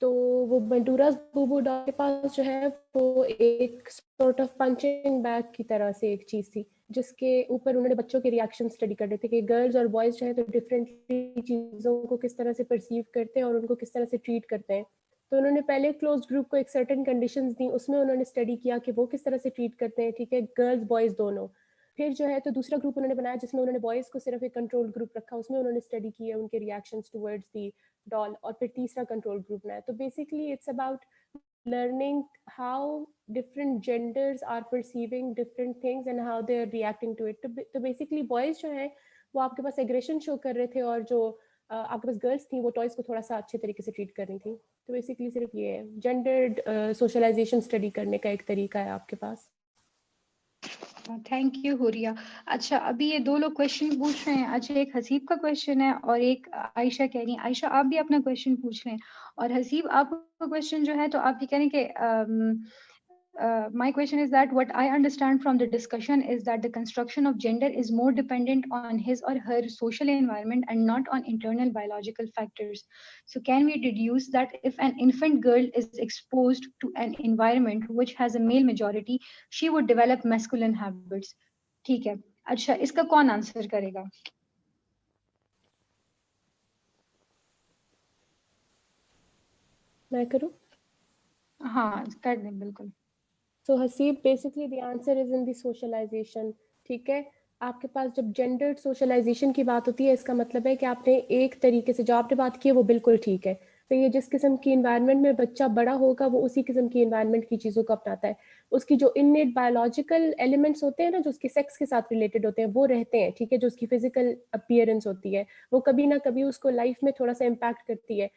तो वो बंडूरास बुबुडॉल के पास जो है वो एक सॉर्ट ऑफ पंचिंग बैग की तरह से एक चीज़ थी जिसके ऊपर उन्होंने बच्चों के रिएक्शन स्टडी कर रहे थे कि गर्ल्स और बॉयज़ जो है तो डिफरेंटली चीज़ों को किस तरह से परसीव करते हैं और उनको किस तरह से ट्रीट करते हैं। तो उन्होंने पहले क्लोज ग्रुप को एक सर्टेन कंडीशंस दी, उसमें उन्होंने स्टडी किया कि वो किस तरह से ट्रीट करते हैं, ठीक है, गर्ल्स बॉयज़ दोनों। फिर जो है तो दूसरा ग्रुप उन्होंने बनाया जिसमें उन्होंने बॉयज़ को सिर्फ एक कंट्रोल ग्रुप रखा, उसमें उन्होंने स्टडी की है उनके रिएक्शंस टुवर्ड्स दी डॉल। और फिर तीसरा कंट्रोल ग्रुप बनाया। तो basically it's about learning how different genders are perceiving different things and how they are reacting to it. तो basically boys जो है वो आपके पास aggression show कर रहे थे और जो आपके पास गर्ल्स थी, वो टॉयज को थोड़ा सा अच्छे तरीके से ट्रीट कर रही थी। तो बेसिकली सिर्फ ये है, जेंडर्ड सोशलाइजेशन स्टडी करने का एक तरीका है आपके पास। Thank you Huriya. अच्छा, अभी ये 2 लोग क्वेश्चन पूछ रहे हैं। अच्छा, एक हसीब का क्वेश्चन है और एक आयशा कह रही है। आयशा, आप भी अपना क्वेश्चन पूछ रहे हैं, और हसीब आपका क्वेश्चन जो है, तो आप ये कह रहे हैं कि my question is that what I understand from the discussion is that the construction of gender is more dependent on his or her social environment and not on internal biological factors. So can we deduce that if an infant girl is exposed to an environment which has a male majority, she would develop masculine habits? ठीक है। अच्छा, इसका कौन answer करेगा? मैं करूं? हाँ, कर दें, बिल्कुल। So Haseeb, basically the answer is in the socialization. ठीक है, आपके पास जब gendered socialization की बात होती है, इसका मतलब है कि आपने एक तरीके से जो आपने बात की है वो बिल्कुल ठीक है। तो ये जिस किस्म की environment में बच्चा बड़ा होगा, वो उसी किस्म की environment की चीज़ों को अपनाता है। उसकी जो innate biological elements होते हैं ना, जो उसके sex के साथ related होते हैं, वो रहते हैं, ठीक है। जो उसकी physical appearance होती है, वो कभी ना कभी उसको life में थोड़ा सा impact करती है।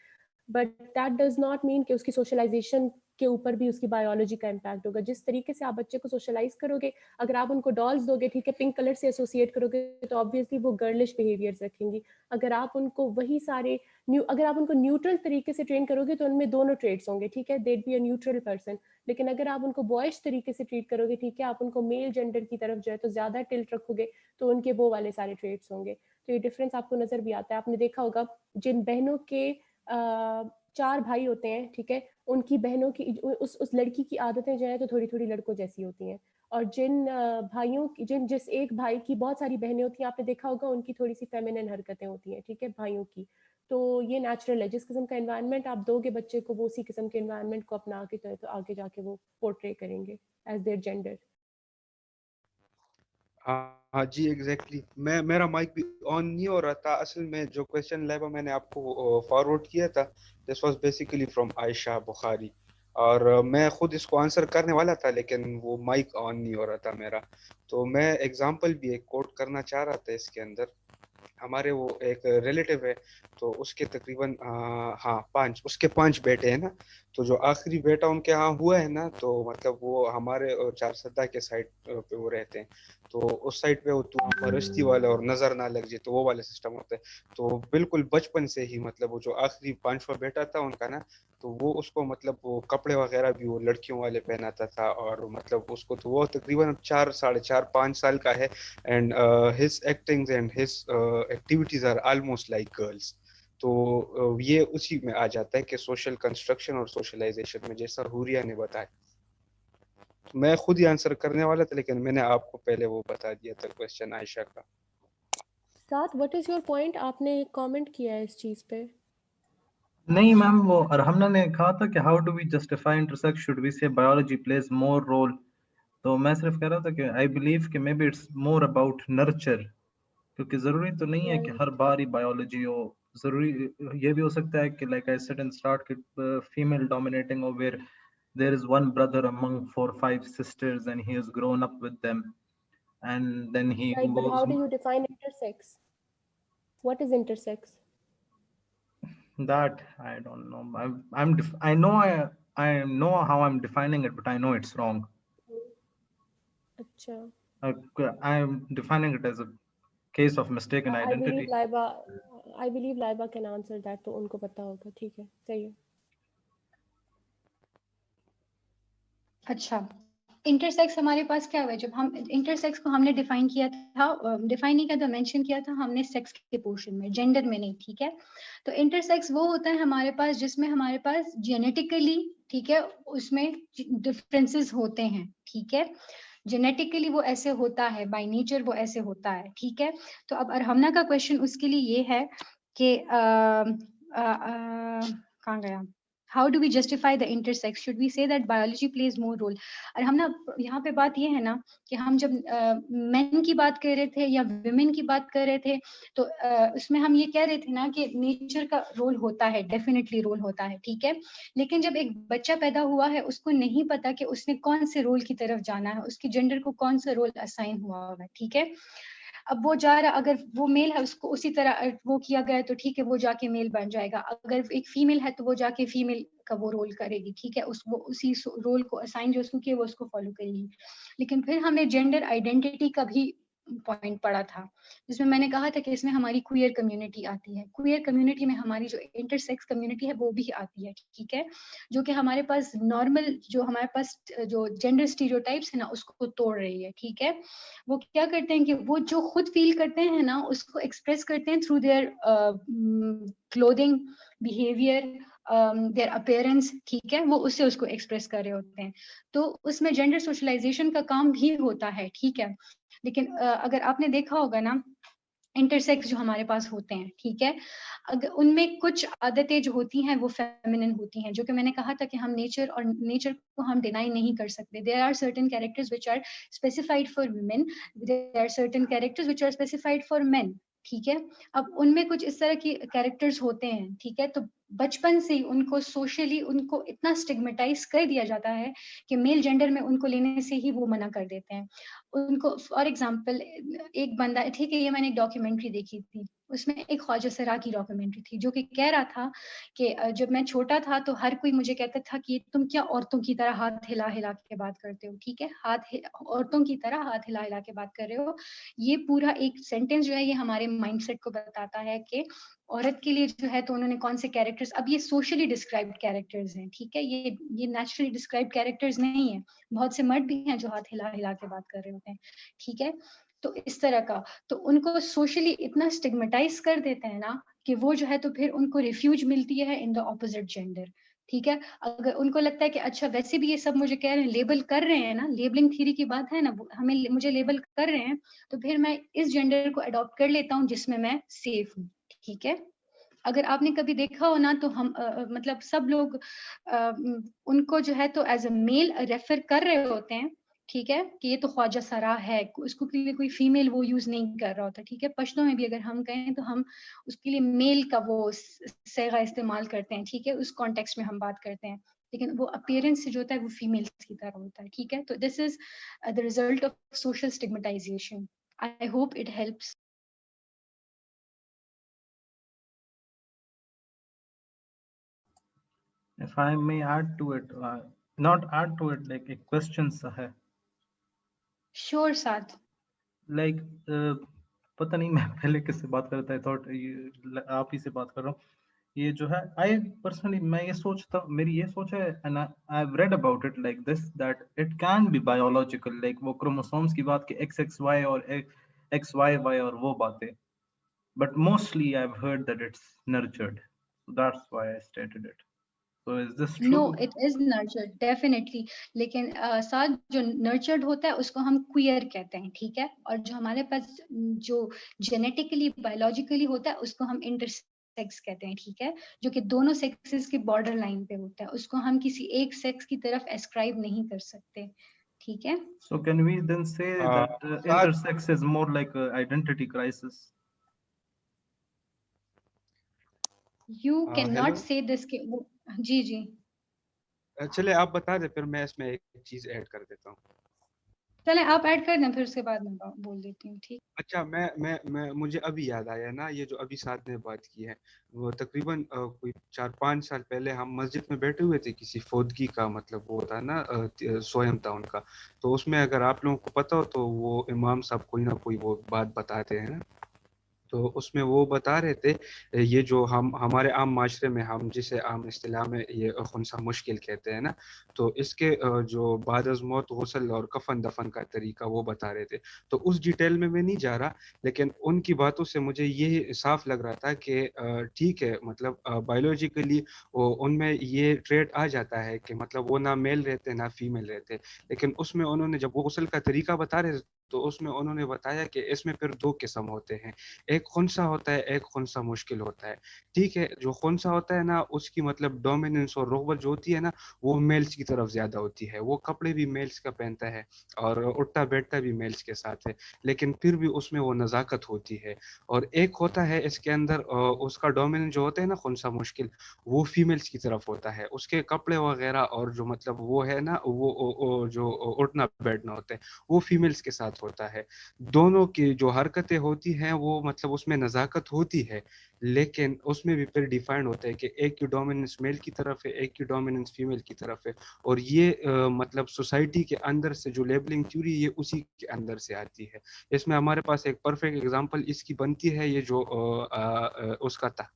But that does not mean कि उसकी सोशलाइजेशन के ऊपर भी उसकी बायोलॉजी का इम्पैक्ट होगा। जिस तरीके से आप बच्चे को सोशलाइज करोगे, अगर आप उनको डॉल्स दोगे, ठीक है, पिंक कलर से एसोसिएट करोगे, तो ऑब्वियसली वो गर्लिश बिहेवियर्स रखेंगी। अगर आप उनको वही सारे अगर आप उनको न्यूट्रल तरीके से ट्रेन करोगे, तो उनमें दोनों ट्रेड्स होंगे, ठीक है, that be a neutral person. लेकिन अगर आप उनको बॉयश तरीके से ट्रीट करोगे, ठीक है, आप उनको मेल जेंडर की तरफ जो है तो ज्यादा टिल्ट रखोगे, तो उनके वो वाले सारे ट्रेड्स होंगे। तो ये डिफरेंस आपको नजर भी आता है। आपने देखा होगा जिन बहनों के 4 भाई होते हैं, ठीक है, उनकी बहनों की उस लड़की की आदतें जो है तो थोड़ी थोड़ी लड़कों जैसी होती हैं। और जिन भाइयों की जिस एक भाई की बहुत सारी बहनें होती हैं, आपने देखा होगा उनकी थोड़ी सी फेमिनिन हरकतें होती हैं, ठीक है, भाइयों की। तो ये नेचुरल है, जिस किस्म का एनवायरनमेंट आप दोगे बच्चे को, वो उसी किस्म के एनवायरनमेंट को अपना के तो आगे जाके वो पोर्ट्रे करेंगे एज देयर जेंडर। हाँ जी, एग्जैक्टली। मेरा माइक भी ऑन नहीं हो रहा था। असल में जो क्वेश्चन लाइबा मैंने आपको फॉरवर्ड किया था, this was basically from Ayesha Bukhari, और मैं खुद इसको आंसर करने वाला था, लेकिन वो माइक ऑन नहीं हो रहा था मेरा। तो मैं एग्जांपल भी एक कोट करना चाह रहा था इसके अंदर। हमारे वो एक रिलेटिव है, तो उसके तकरीबन उसके 5 बेटे हैं ना। तो जो आखिरी बेटा उनके यहाँ हुआ है ना, तो मतलब वो हमारे चार सद्दा के साइड पे वो रहते हैं। तो उस साइड पे वो तूम परस्ती वाला और नजर ना लग जाए, तो वो वाला सिस्टम होता है। तो बिल्कुल बचपन से ही मतलब वो जो आखिरी 5वां बेटा था उनका ना, तो वो उसको मतलब वो कपड़े वगैरह भी वो लड़कियों वाले पहनाता था, और मतलब उसको तो वो तकरीबन 4, 4.5, 5 साल का है, and his actings and his activities are almost like girls. तो ये उसी में आ जाता है कि सोशल कंस्ट्रक्शन और सोशलाइजेशन में, जैसा हुरिया ने बताया। तो मैं खुद ही आंसर करने वाला था, लेकिन मैंने आपको पहले वो बता दिया था क्वेश्चन आयशा का। साथ व्हाट इज योर पॉइंट? आपने कमेंट किया है इस चीज पे? नहीं मैम, वो अरहमना ने कहा था कि how do we justify intersex, should we say biology plays more role. तो मैं सिर्फ कह रहा था कि आई बिलीव कि may be it's more about nurture, क्योंकि जरूरी तो नहीं है कि हर बार ही बायोलॉजी हो। जरूरी ये भी हो सकता है कि like I said in start कि फीमेल डोमिनेटिंग हो, where there is one brother among 4-5 sisters and he has grown up with them, and then he Right, but goes how do you define intersex? What is intersex? that I don't know. I know how I'm defining it, but I know it's wrong. अच्छा, I'm defining it as a case of mistaken I identity. believe Laiba can answer that, तो उनको पता होगा। ठीक है, सही है। अच्छा, इंटरसेक्स हमारे पास क्या हुआ? जब हम इंटरसेक्स को हमने डिफाइन किया था, डिफाइन नहीं किया था, मेंशन किया था हमने सेक्स के पोर्शन में, जेंडर में नहीं, ठीक है। तो इंटरसेक्स वो होता है हमारे पास जिसमें हमारे पास जेनेटिकली, ठीक है, उसमें डिफरेंसेस होते हैं, ठीक है। जेनेटिकली वो ऐसे होता है, बाय नेचर वो ऐसे होता है, ठीक है। तो अब अरहमना का क्वेश्चन उसके लिए ये है कि कहाँ गया? How do we justify the intersex? Should we say that biology plays more role? और हम ना यहाँ पे बात ये है ना कि हम जब men की बात कर रहे थे या women की बात कर रहे थे, तो उसमें हम ये कह रहे थे ना कि नेचर का रोल होता है, डेफिनेटली रोल होता है, ठीक है। लेकिन जब एक बच्चा पैदा हुआ है, उसको नहीं पता कि उसने कौन से रोल की तरफ जाना है, उसकी जेंडर को कौन सा रोल असाइन हुआ है, ठीक है। अब वो जा रहा, अगर वो मेल है उसको उसी तरह वो किया गया तो ठीक है, वो जाके मेल बन जाएगा। अगर एक फीमेल है तो वो जाके फीमेल का वो रोल करेगी, ठीक है, वो उसी रोल को असाइन जो उसको किया वो उसको फॉलो करेगी। लेकिन फिर हमने जेंडर आइडेंटिटी का भी पॉइंट पढ़ा था, जिसमें मैंने कहा था कि इसमें हमारी क्वियर कम्युनिटी आती है। क्वियर कम्युनिटी में हमारी जो इंटरसेक्स कम्युनिटी है वो भी आती है, ठीक है, जो कि हमारे पास नॉर्मल जो हमारे पास जो जेंडर स्टीरियोटाइप्स है ना उसको तोड़ रही है, ठीक है। वो क्या करते हैं कि वो जो खुद फील करते हैं ना उसको एक्सप्रेस करते हैं through their clothing, behaviour, their appearance, ठीक है, वो उससे उसको एक्सप्रेस कर रहे होते हैं। तो उसमें जेंडर सोशलाइजेशन का काम भी होता है, ठीक है। लेकिन अगर आपने देखा होगा ना इंटरसेक्स जो हमारे पास होते हैं, ठीक है, अगर उनमें कुछ आदतें जो होती हैं वो फेमिनिन होती हैं, जो कि मैंने कहा था कि हम नेचर को हम डिनाई नहीं कर सकते। There are certain characters which are specified for women, there are certain characters which are specified for men, ठीक है। अब उनमें कुछ इस तरह की कैरेक्टर्स होते हैं, ठीक है, तो बचपन से ही उनको सोशली उनको इतना स्टिग्मेटाइज कर दिया जाता है कि मेल जेंडर में उनको लेने से ही वो मना कर देते हैं उनको। फॉर एग्जाम्पल एक बंदा, ठीक है, ये मैंने एक डॉक्यूमेंट्री देखी थी, उसमें एक ख्वाजा सरा की डॉक्यूमेंट्री थी जो कि कह रहा था कि जब मैं छोटा था तो हर कोई मुझे कहता था कि तुम क्या औरतों की तरह हाथ हिला हिला के बात करते हो, ठीक है, औरतों की तरह हाथ हिला हिला के बात कर रहे हो। ये पूरा एक सेंटेंस जो है ये हमारे माइंडसेट को बताता है कि औरत के लिए जो है तो उन्होंने कौन से कैरेक्टर्स, अब ये सोशली डिस्क्राइब्ड कैरेक्टर्स हैं, ठीक है, ये नेचुरली डिस्क्राइब्ड कैरेक्टर्स नहीं है। बहुत से मर्द भी हैं जो हाथ हिला हिला के बात कर रहे होते हैं, ठीक है। तो इस तरह का, तो उनको सोशली इतना स्टिग्मेटाइज कर देते हैं ना कि वो जो है तो फिर उनको रिफ्यूज मिलती है इन द ऑपोजिट जेंडर, ठीक है। अगर उनको लगता है कि अच्छा वैसे भी ये सब मुझे कह रहे हैं, लेबल कर रहे हैं ना, लेबलिंग थ्योरी की बात है ना, हमें मुझे लेबल कर रहे हैं, तो फिर मैं इस जेंडर को अडॉप्ट कर लेता हूँ जिसमें मैं सेफ हूँ, ठीक है। अगर आपने कभी देखा हो ना तो हम मतलब सब लोग उनको जो है तो एज अ मेल रेफर कर रहे होते हैं, ठीक है, कि ये तो ख्वाजा सरा है, उसको के लिए कोई फीमेल वो यूज नहीं कर रहा होता, ठीक है। पश्तो में भी अगर हम कहें तो हम उसके लिए मेल का वो सेगा इस्तेमाल करते हैं, ठीक है, उस कॉन्टेक्स्ट में हम बात करते हैं, लेकिन वो अपीयरेंस से जो होता है वो फीमेल्स की तरह होता है, ठीक है। तो this is the result of social stigmatization. I hope it helps. If I may add to it, not add to it, like a question सा है, श्योर साथ। like पता नहीं मैं पहले किससे बात कर रहा था, I thought आप ही से बात कर रहा हूँ। ये जो है I personally मैं ये सोचता, मेरी ये सोच है, and I've read about it like this, that it can be biological, like वो chromosomes की बात कि XXY और XYY और वो बातें, but mostly I've heard that it's nurtured, so that's why I stated it. So is this no true? It is nurtured definitely, लेकिन साथ जो नर्चर्ड होता है उसको हम क्वियर कहते हैं, ठीक है, और जो हमारे पास जो जेनेटिकली बायोलॉजिकली होता है उसको हम इंटरसेक्स कहते हैं, ठीक है, जो कि दोनों सेक्सेस के बॉर्डर लाइन पे होता है, उसको हम किसी एक सेक्स की तरफ एस्क्राइब नहीं कर सकते, ठीक है। So can we then say that साथ intersex is more like an identity crisis? You can hello, not से दिस के जी जी चले आप बता दे, फिर मैं इसमें एक चीज ऐड कर देता हूँ। चले आप ऐड कर दें फिर उसके बाद मैं बोल देती हूँ, ठीक। अच्छा, मैं मुझे अभी याद आया ना, ये जो अभी साथ में बात की है, वो तकरीबन कोई 4-5 साल पहले हम मस्जिद में बैठे हुए थे, किसी फौदगी का मतलब वो था ना, सोयम था उनका। तो उसमें अगर आप लोगों को पता हो तो वो इमाम साहब कोई ना कोई वो बात बताते हैं ना, तो उसमें वो बता रहे थे, ये जो हम हमारे आम माशरे में हम जिसे आम इस्तिलाह में ये खुनसा मुश्किल कहते हैं ना, तो इसके जो बाद अज़ मौत गुस्ल और कफन दफन का तरीका वो बता रहे थे। तो उस डिटेल में मैं नहीं जा रहा, लेकिन उनकी बातों से मुझे ये साफ लग रहा था कि ठीक है, मतलब बायोलॉजिकली उनमें ये ट्रेट आ जाता है कि मतलब वो ना मेल रहते ना फीमेल रहते, लेकिन उसमें उन्होंने जब वो गुस्ल का तरीका बता रहे तो उसमें उन्होंने बताया कि इसमें फिर 2 किस्म होते हैं, एक खुनसा होता है, एक खुनसा मुश्किल होता है। ठीक है, जो खुनसा होता है ना उसकी मतलब डोमिनेंस और रुग़बत जो होती है ना वो मेल्स की तरफ ज़्यादा होती है, वो कपड़े भी मेल्स का पहनता है और उठता बैठता भी मेल्स के साथ है, लेकिन फिर भी उसमें वो नज़ाकत होती है। और एक होता है इसके अंदर उसका डोमिनेंस जो होता है ना खुनसा मुश्किल, वो फीमेल्स की तरफ होता है, उसके कपड़े वगैरह और जो मतलब वो है ना वो जो उठना बैठना होता है वो फीमेल्स के साथ होता है। दोनों की जो हरकतें होती हैं वो मतलब उसमें नज़ाकत होती है, लेकिन उसमें भी फिर डिफाइंड होता है कि एक की डोमिनेंस मेल की तरफ है, एक की डोमिनेंस फीमेल की तरफ है। और ये मतलब सोसाइटी के अंदर से जो लेबलिंग थ्योरी ये उसी के अंदर से आती है। इसमें हमारे पास एक परफेक्ट एग्जांपल इसकी बनती है, ये जो उसका था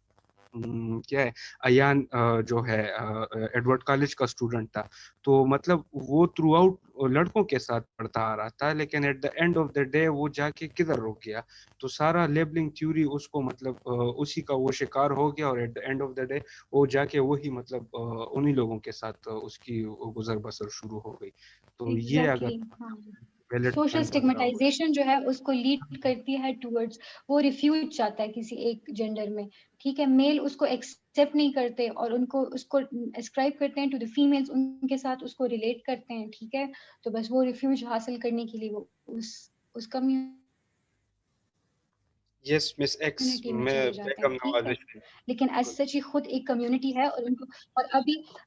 क्या है, अयान जो है एडवर्ड कॉलेज का स्टूडेंट था। तो मतलब वो थ्रू आउट लड़कों के साथ पढ़ता आ रहा था, लेकिन at the end of the day वो जाके किधर रुक गया, तो सारा लेबलिंग थ्योरी उसको मतलब उसी का वो शिकार हो गया, और at the end of the day वो जाके वही मतलब उन्हीं लोगों के साथ उसकी गुजर बसर शुरू हो गई। तो ये अगर वैलिड सोशल पॉइंट वगैरह हो। स्टिग्मेटाइजेशन जो है उसको लीड करती है टुवर्ड्स, वो रिफ्यूज चाहता है किसी एक जेंडर में, ठीक है। मेल उसको एक्सेप्ट नहीं करते और उनको उसको एस्क्राइब करते हैं टू द फीमेल्स, उनके साथ उसको रिलेट करते हैं, ठीक है। तो बस वो रिफ्यूज हासिल करने के लिए वो उस यस मिस एक्स, कम्युनिटी में मैं चले जाते हैं, बेगम ठीक है। नवाज़। लेकिन एज सच ये खुद एक कम्युनिटी है, और उनको और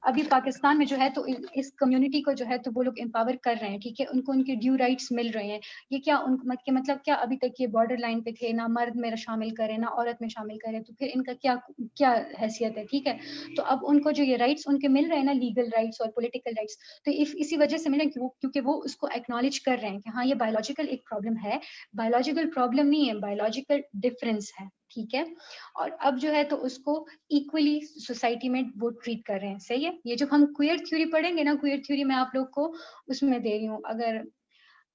अभी पाकिस्तान में जो है तो इस कम्युनिटी को जो है तो वो लोग एम्पावर कर रहे हैं, ठीक है। उनको उनके ड्यू राइट्स मिल रहे हैं। ये क्या मतलब क्या अभी तक ये बॉर्डर लाइन पे थे, ना मर्द में शामिल करें ना औरत में शामिल करें, तो फिर इनका क्या हैसियत है, ठीक है। तो अब उनको जो ये राइट्स उनके मिल रहे हैं ना, लीगल राइट्स और पॉलिटिकल राइट्स, तो इसी वजह से मिले क्योंकि वो उसको एक्नॉलेज कर रहे हैं कि हाँ ये बायोलॉजिकल एक प्रॉब्लम है। बायोलॉजिकल प्रॉब्लम नहीं है, बायोलॉजिकल डिफरेंस है, ठीक है। और अब जो है तो उसको इक्वली सोसाइटी में वो ट्रीट कर रहे हैं, सही है। ये जो हम क्वेयर थ्योरी पढ़ेंगे ना, क्वेयर थ्योरी मैं आप लोग को उसमें दे रही हूँ,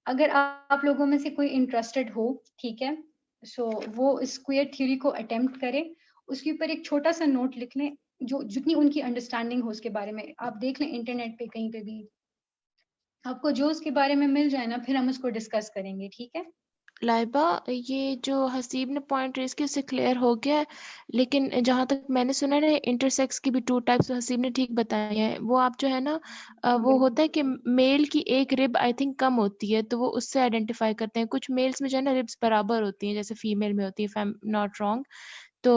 अगर आप लोगों में से कोई इंटरेस्टेड हो, ठीक है, सो वो इस क्वेयर थ्योरी को अटेम्प्ट करें, उसके ऊपर एक छोटा सा नोट लिख लें, जो जितनी उनकी अंडरस्टैंडिंग हो उसके बारे में। आप देख लें इंटरनेट पे कहीं पे भी, आपको जो उसके बारे में मिल जाए ना, फिर हम उसको डिस्कस करेंगे, ठीक है। लाइबा, ये जो हसीब ने पॉइंट रेज किया उससे क्लियर हो गया है, लेकिन जहाँ तक मैंने सुना है इंटरसेक्स की भी 2 टाइप्स, हसीब ने ठीक बताई हैं। वो आप जो है ना वो होता है कि मेल की एक रिब आई थिंक कम होती है, तो वो उससे आइडेंटिफाई करते हैं। कुछ मेल्स में जो है ना रिब्स बराबर होती हैं जैसे फीमेल में होती है, if I am not wrong. तो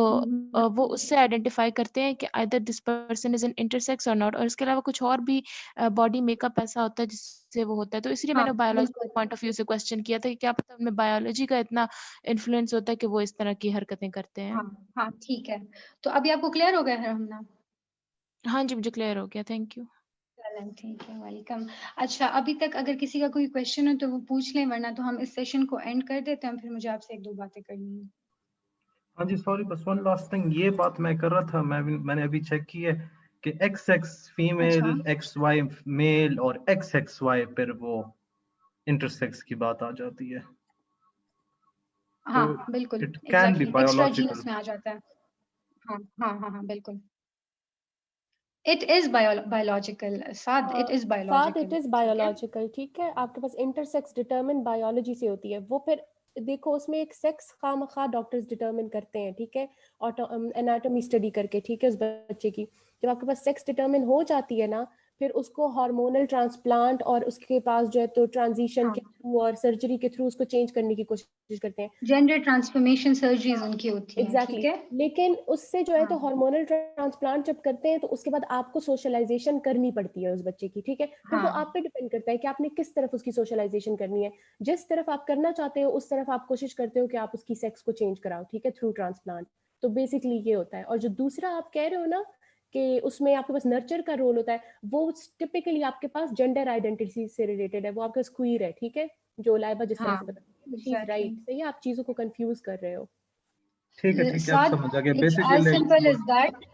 वो उससे आइडेंटिफाई करते हैं कि either this person is an intersex और नॉट। और इसके अलावा कुछ और भी बॉडी मेकअप ऐसा होता है जिससे वो होता है। तो इसलिए मैंने बायोलॉजी पॉइंट ऑफ व्यू से क्वेश्चन किया था कि क्या पता उनमें बायोलॉजी का इतना इन्फ्लुएंस होता है कि वो इस तरह की हरकतें करते हैं। हाँ ठीक है। तो अभी आपको क्लियर हो गया है हमना? हाँ जी, मुझे क्लियर हो गया, थैंक यू। ठीक है, वेलकम। अच्छा, अभी तक अगर किसी का कोई क्वेश्चन हो तो वो पूछ लें, वरना तो हम इस सेशन को एंड कर देते हैं, फिर मुझे आपसे 1-2 बातें करनी है। हाँ जी, सॉरी, बस वन लास्ट थिंग, ये बात मैं कर रहा था, मैंने अभी चेक की है कि XX फीमेल, XY मेल और XXY पर वो इंटरसेक्स की बात आ जाती है। हाँ बिल्कुल, it can be exactly, extra biological. Genus में आ जाता है। हाँ बिल्कुल। It is biological Saad, it is साथ इट बायोलॉजिकल, इज बायोलॉजिकल, ठीक है। आपके पास इंटरसेक्स डिटरमिन बायोलॉजी से होती है। वो फिर देखो उसमें एक सेक्स खामखा डॉक्टर्स डिटरमिन करते हैं, ठीक है, और एनाटॉमी स्टडी करके, ठीक है, उस बच्चे की। जब आपके पास सेक्स डिटरमिन हो जाती है ना, फिर उसको हार्मोनल ट्रांसप्लांट और उसके पास जो है तो ट्रांजिशन के थ्रू और सर्जरी के थ्रू उसको चेंज करने की कोशिश करते हैं। जेंडर ट्रांसफॉर्मेशन सर्जरीज उनकी होती हैं, Exactly. ठीक है। लेकिन उससे जो है तो हार्मोनल ट्रांसप्लांट जब करते हैं तो उसके बाद आपको सोशलाइजेशन करनी पड़ती है उस बच्चे की, ठीक है। फिर वो आप पे डिपेंड करता है कि आपने किस तरफ उसकी सोशलाइजेशन करनी है। जिस तरफ आप करना चाहते हो उस तरफ आप कोशिश करते हो कि आप उसकी सेक्स को चेंज कराओ, ठीक है, थ्रू ट्रांसप्लांट। तो बेसिकली ये होता है। और जो दूसरा आप कह रहे हो ना कि उसमें आपके पास नर्चर का रोल होता है, वो टिपिकली आपके पास जेंडर आइडेंटिटी से रिलेटेड है, वो आपका क्वीर है, ठीक है, जो लाइबा जिस तरह से बताती है। शी इज राइट, सही है, आप चीजों को कंफ्यूज कर रहे हो। ठीक है, अब समझ आ गया। It's as simple as that.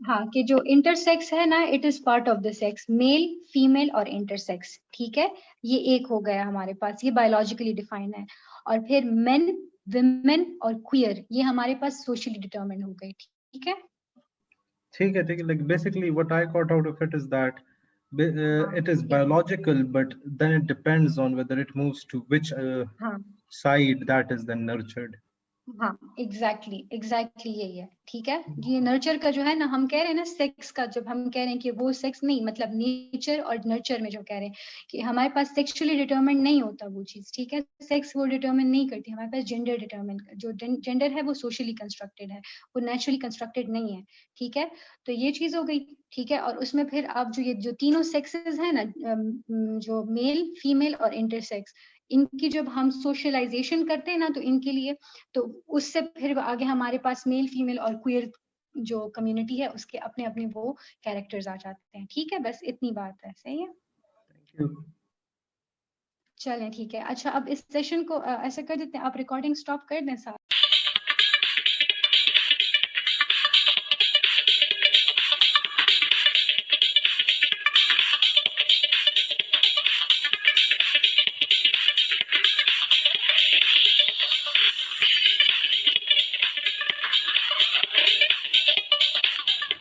हाँ, कि जो इंटरसेक्स है ना, it is part of the sex, male, female और इंटरसेक्स, ठीक है। ये एक हो गया हमारे पास, ये बायोलॉजिकली डिफाइन है। और फिर मेन, विमेन और क्वियर, ये हमारे पास सोशली डिटरमिन हो गई, ठीक है। ठीक है, like basically what I got out of it is that it is biological, but then it depends on whether it moves to which side that is then nurtured. हाँ exactly यही है, ठीक है। ये नर्चर का जो है ना, हम कह रहे हैं ना सेक्स का, जब हम कह रहे हैं कि वो सेक्स नहीं, मतलब नेचर और नर्चर में जो कह रहे हैं कि हमारे पास सेक्सुअली डिटरमिन नहीं होता वो चीज, ठीक है। सेक्स वो डिटरमिन नहीं करती, हमारे पास जेंडर डिटरमिन, जो जेंडर है वो सोशली कंस्ट्रक्टेड है, वो नेचुरली कंस्ट्रक्टेड नहीं है, ठीक है। तो ये चीज हो गई, ठीक है। और उसमें फिर आप जो ये जो तीनों सेक्सेस है ना, जो मेल, फीमेल और इंटरसेक्स, इनकी जब हम सोशलाइजेशन करते हैं ना तो इनके लिए, तो उससे फिर आगे हमारे पास मेल फीमेल और क्वियर जो कम्युनिटी है उसके अपने अपने वो कैरेक्टर्स आ जाते हैं। ठीक है, बस इतनी बात है। सही है, थैंक यू। चलें ठीक है। अच्छा, अब इस सेशन को ऐसा कर देते हैं, आप रिकॉर्डिंग स्टॉप कर दें साहब।